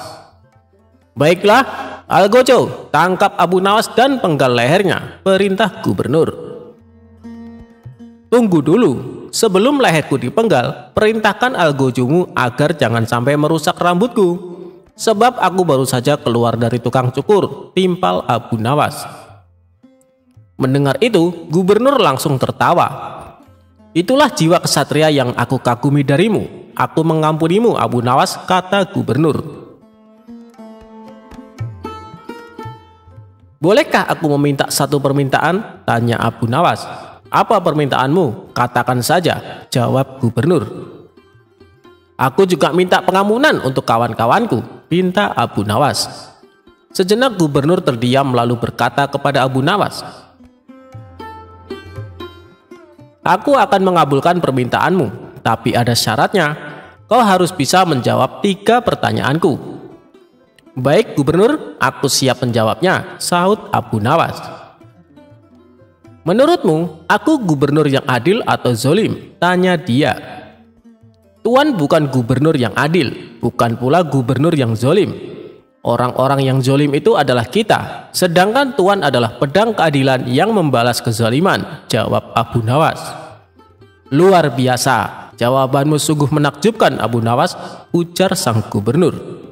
[SPEAKER 1] "Baiklah, Algojo, tangkap Abu Nawas dan penggal lehernya," perintah gubernur. "Tunggu dulu, sebelum leherku dipenggal, perintahkan Algojomu agar jangan sampai merusak rambutku. Sebab aku baru saja keluar dari tukang cukur," timpal Abu Nawas. Mendengar itu, gubernur langsung tertawa. "Itulah jiwa kesatria yang aku kagumi darimu. Aku mengampunimu Abu Nawas," kata gubernur. "Bolehkah aku meminta satu permintaan?" tanya Abu Nawas. "Apa permintaanmu? Katakan saja," jawab gubernur. "Aku juga minta pengampunan untuk kawan-kawanku," pinta Abu Nawas. Sejenak gubernur terdiam lalu berkata kepada Abu Nawas, "Aku akan mengabulkan permintaanmu, tapi ada syaratnya. Kau harus bisa menjawab 3 pertanyaanku." "Baik gubernur, aku siap menjawabnya," sahut Abu Nawas. "Menurutmu, aku gubernur yang adil atau zolim?" tanya dia. "Tuan bukan gubernur yang adil, bukan pula gubernur yang zolim. Orang-orang yang zolim itu adalah kita, sedangkan Tuan adalah pedang keadilan yang membalas kezaliman," jawab Abu Nawas. "Luar biasa, jawabanmu sungguh menakjubkan Abu Nawas," ujar sang gubernur.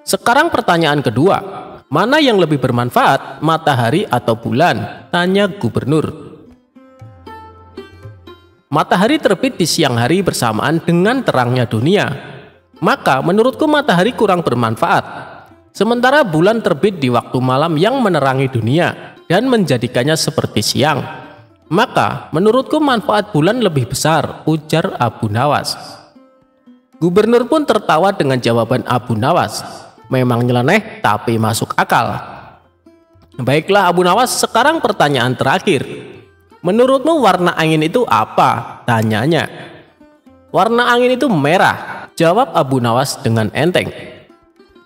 [SPEAKER 1] "Sekarang pertanyaan kedua, mana yang lebih bermanfaat, matahari atau bulan?" tanya gubernur. "Matahari terbit di siang hari bersamaan dengan terangnya dunia. Maka menurutku matahari kurang bermanfaat. Sementara bulan terbit di waktu malam yang menerangi dunia dan menjadikannya seperti siang. Maka menurutku manfaat bulan lebih besar," ujar Abu Nawas. Gubernur pun tertawa dengan jawaban Abu Nawas. Memang nyeleneh tapi masuk akal. "Baiklah Abu Nawas, sekarang pertanyaan terakhir. Menurutmu warna angin itu apa?" tanyanya. "Warna angin itu merah," jawab Abu Nawas dengan enteng.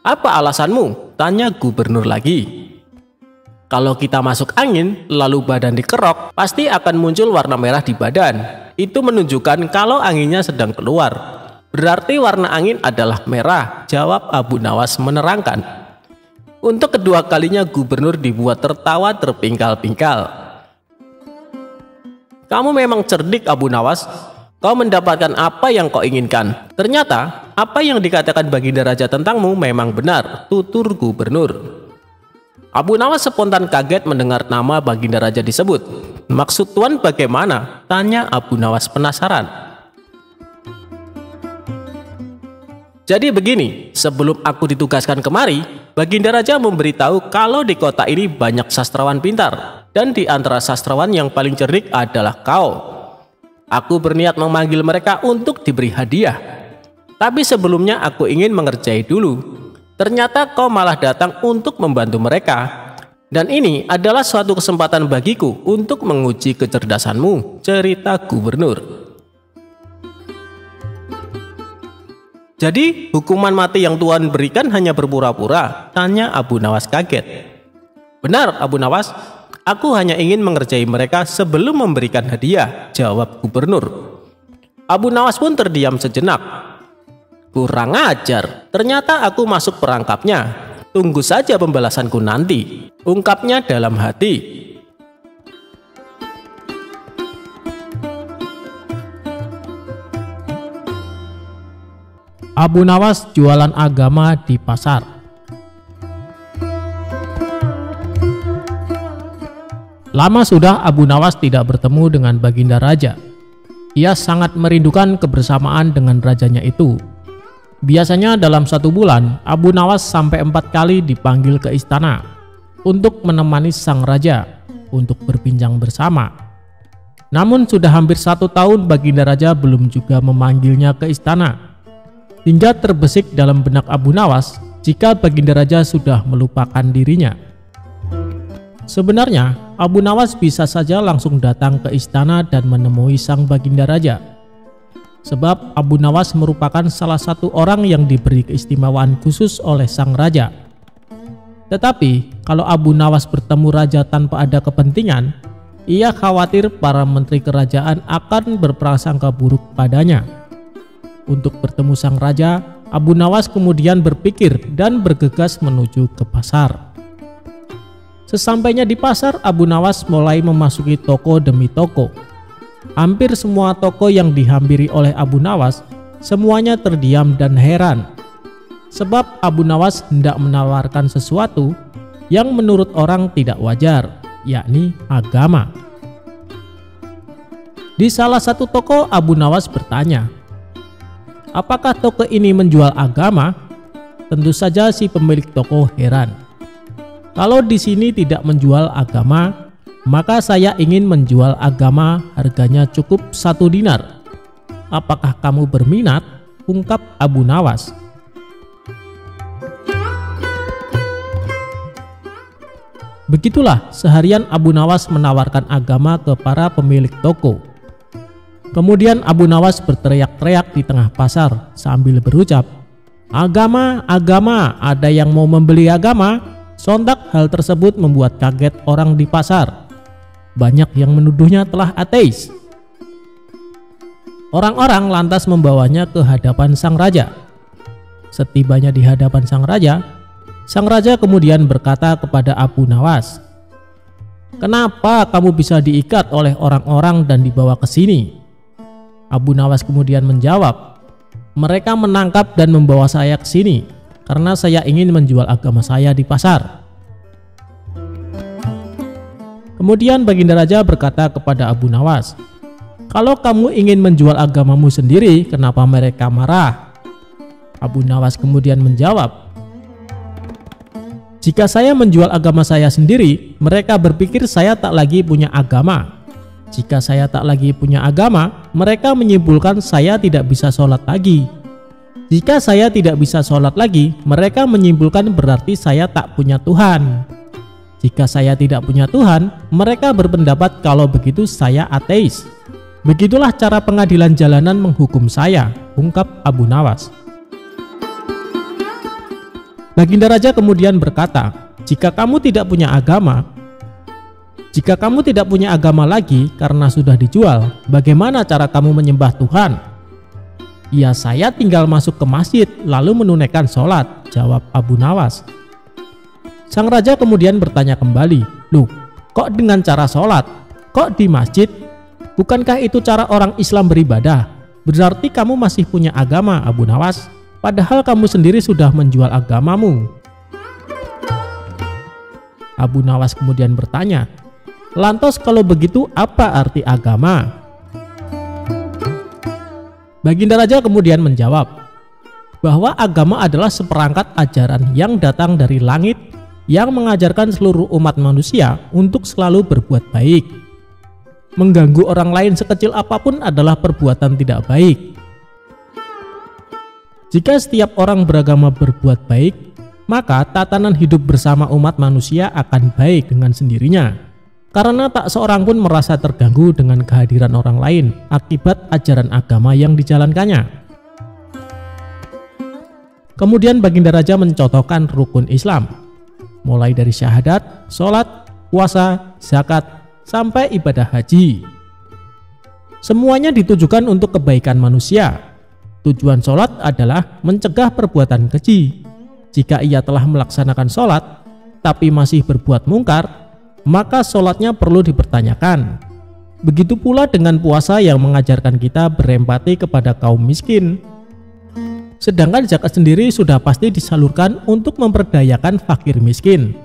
[SPEAKER 1] "Apa alasanmu?" tanya gubernur lagi. "Kalau kita masuk angin lalu badan dikerok, pasti akan muncul warna merah di badan. Itu menunjukkan kalau anginnya sedang keluar. Berarti warna angin adalah merah," jawab Abu Nawas menerangkan. Untuk kedua kalinya gubernur dibuat tertawa terpingkal-pingkal. "Kamu memang cerdik Abu Nawas. Kau mendapatkan apa yang kau inginkan. Ternyata apa yang dikatakan Baginda Raja tentangmu memang benar," tutur gubernur. Abu Nawas spontan kaget mendengar nama Baginda Raja disebut. "Maksud Tuan bagaimana?" tanya Abu Nawas penasaran. "Jadi begini, sebelum aku ditugaskan kemari, Baginda Raja memberitahu kalau di kota ini banyak sastrawan pintar, dan di antara sastrawan yang paling cerdik adalah kau. Aku berniat memanggil mereka untuk diberi hadiah. Tapi sebelumnya aku ingin mengerjai dulu. Ternyata kau malah datang untuk membantu mereka. Dan ini adalah suatu kesempatan bagiku untuk menguji kecerdasanmu, cerita gubernur. Jadi hukuman mati yang Tuhan berikan hanya berpura-pura? Tanya Abu Nawas kaget. Benar Abu Nawas, aku hanya ingin mengerjai mereka sebelum memberikan hadiah, jawab gubernur. Abu Nawas pun terdiam sejenak. Kurang ajar, ternyata aku masuk perangkapnya. Tunggu saja pembalasanku nanti, ungkapnya dalam hati. Abu Nawas jualan agama di pasar. Lama sudah Abu Nawas tidak bertemu dengan Baginda Raja. Ia sangat merindukan kebersamaan dengan rajanya itu. Biasanya dalam 1 bulan, Abu Nawas sampai 4 kali dipanggil ke istana untuk menemani sang raja untuk berbincang bersama. Namun sudah hampir 1 tahun Baginda Raja belum juga memanggilnya ke istana. Hingga terbesit dalam benak Abu Nawas jika Baginda Raja sudah melupakan dirinya. Sebenarnya Abu Nawas bisa saja langsung datang ke istana dan menemui sang Baginda Raja. Sebab Abu Nawas merupakan salah satu orang yang diberi keistimewaan khusus oleh sang raja. Tetapi kalau Abu Nawas bertemu raja tanpa ada kepentingan, ia khawatir para menteri kerajaan akan berprasangka buruk padanya. Untuk bertemu sang raja, Abu Nawas kemudian berpikir dan bergegas menuju ke pasar. Sesampainya di pasar, Abu Nawas mulai memasuki toko demi toko. Hampir semua toko yang dihampiri oleh Abu Nawas, semuanya terdiam dan heran. Sebab Abu Nawas hendak menawarkan sesuatu yang menurut orang tidak wajar, yakni agama. Di salah satu toko, Abu Nawas bertanya, apakah toko ini menjual agama? Tentu saja si pemilik toko heran. Kalau di sini tidak menjual agama, maka saya ingin menjual agama, harganya cukup 1 dinar. Apakah kamu berminat? Ungkap Abu Nawas. Begitulah seharian Abu Nawas menawarkan agama ke para pemilik toko. Kemudian Abu Nawas berteriak-teriak di tengah pasar sambil berucap, agama, agama, ada yang mau membeli agama? Sontak hal tersebut membuat kaget orang di pasar. Banyak yang menuduhnya telah ateis. Orang-orang lantas membawanya ke hadapan sang raja. Setibanya di hadapan sang raja kemudian berkata kepada Abu Nawas, kenapa kamu bisa diikat oleh orang-orang dan dibawa ke sini? Abu Nawas kemudian menjawab, mereka menangkap dan membawa saya ke sini karena saya ingin menjual agama saya di pasar. Kemudian Baginda Raja berkata kepada Abu Nawas, kalau kamu ingin menjual agamamu sendiri, kenapa mereka marah? Abu Nawas kemudian menjawab, jika saya menjual agama saya sendiri, mereka berpikir saya tak lagi punya agama. Jika saya tak lagi punya agama, mereka menyimpulkan saya tidak bisa sholat lagi. Jika saya tidak bisa sholat lagi, mereka menyimpulkan berarti saya tak punya Tuhan. Jika saya tidak punya Tuhan, mereka berpendapat kalau begitu saya ateis. Begitulah cara pengadilan jalanan menghukum saya, ungkap Abu Nawas. Baginda Raja kemudian berkata, jika kamu tidak punya agama lagi karena sudah dijual, bagaimana cara kamu menyembah Tuhan? Ya, saya tinggal masuk ke masjid lalu menunaikan sholat, jawab Abu Nawas. Sang raja kemudian bertanya kembali, loh, kok dengan cara sholat? Kok di masjid? Bukankah itu cara orang Islam beribadah? Berarti kamu masih punya agama, Abu Nawas. Padahal kamu sendiri sudah menjual agamamu. Abu Nawas kemudian bertanya, lantas kalau begitu apa arti agama? Baginda Raja kemudian menjawab, bahwa agama adalah seperangkat ajaran yang datang dari langit yang mengajarkan seluruh umat manusia untuk selalu berbuat baik. Mengganggu orang lain sekecil apapun adalah perbuatan tidak baik. Jika setiap orang beragama berbuat baik, maka tatanan hidup bersama umat manusia akan baik dengan sendirinya. Karena tak seorang pun merasa terganggu dengan kehadiran orang lain akibat ajaran agama yang dijalankannya. Kemudian Baginda Raja mencontohkan rukun Islam, mulai dari syahadat, sholat, puasa, zakat, sampai ibadah haji. Semuanya ditujukan untuk kebaikan manusia. Tujuan sholat adalah mencegah perbuatan keji. Jika ia telah melaksanakan sholat, tapi masih berbuat mungkar, maka sholatnya perlu dipertanyakan. Begitu pula dengan puasa yang mengajarkan kita berempati kepada kaum miskin. Sedangkan zakat sendiri sudah pasti disalurkan untuk memperdayakan fakir miskin.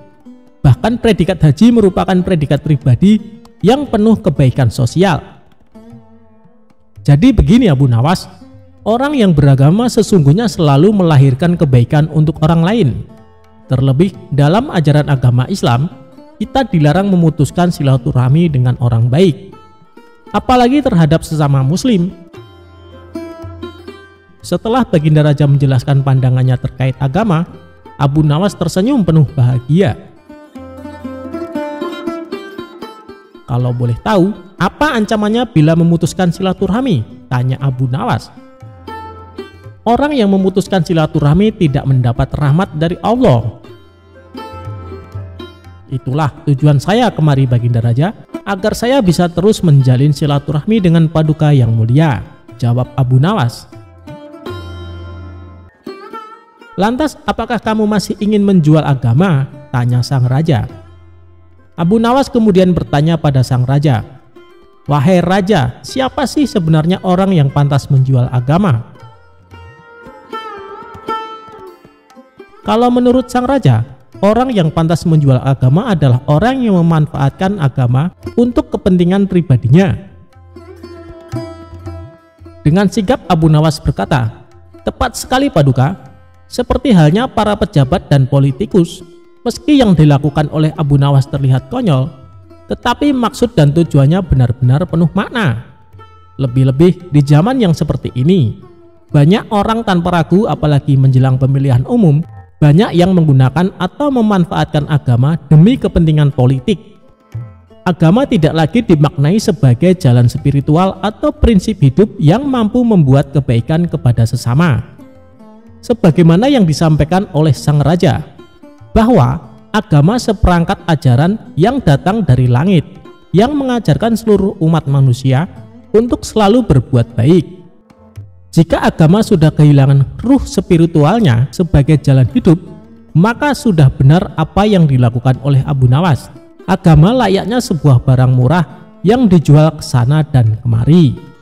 [SPEAKER 1] Bahkan predikat haji merupakan predikat pribadi yang penuh kebaikan sosial. Jadi begini Abu Nawas, orang yang beragama sesungguhnya selalu melahirkan kebaikan untuk orang lain. Terlebih dalam ajaran agama Islam, kita dilarang memutuskan silaturahmi dengan orang baik, apalagi terhadap sesama muslim. Setelah Baginda Raja menjelaskan pandangannya terkait agama, Abu Nawas tersenyum penuh bahagia. Kalau boleh tahu, apa ancamannya bila memutuskan silaturahmi? Tanya Abu Nawas. Orang yang memutuskan silaturahmi tidak mendapat rahmat dari Allah. Itulah tujuan saya kemari Baginda Raja, agar saya bisa terus menjalin silaturahmi dengan paduka yang mulia, jawab Abu Nawas. Lantas apakah kamu masih ingin menjual agama? Tanya sang raja. Abu Nawas kemudian bertanya pada sang raja, wahai raja, siapa sih sebenarnya orang yang pantas menjual agama? Kalau menurut sang raja, orang yang pantas menjual agama adalah orang yang memanfaatkan agama untuk kepentingan pribadinya. Dengan sigap Abu Nawas berkata, tepat sekali paduka, seperti halnya para pejabat dan politikus. Meski yang dilakukan oleh Abu Nawas terlihat konyol, tetapi maksud dan tujuannya benar-benar penuh makna. Lebih-lebih di zaman yang seperti ini, banyak orang tanpa ragu apalagi menjelang pemilihan umum, banyak yang menggunakan atau memanfaatkan agama demi kepentingan politik. Agama tidak lagi dimaknai sebagai jalan spiritual atau prinsip hidup yang mampu membuat kebaikan kepada sesama. Sebagaimana yang disampaikan oleh sang raja, bahwa agama seperangkat ajaran yang datang dari langit, yang mengajarkan seluruh umat manusia untuk selalu berbuat baik. Jika agama sudah kehilangan ruh spiritualnya sebagai jalan hidup, maka sudah benar apa yang dilakukan oleh Abu Nawas. Agama layaknya sebuah barang murah yang dijual ke sana dan kemari.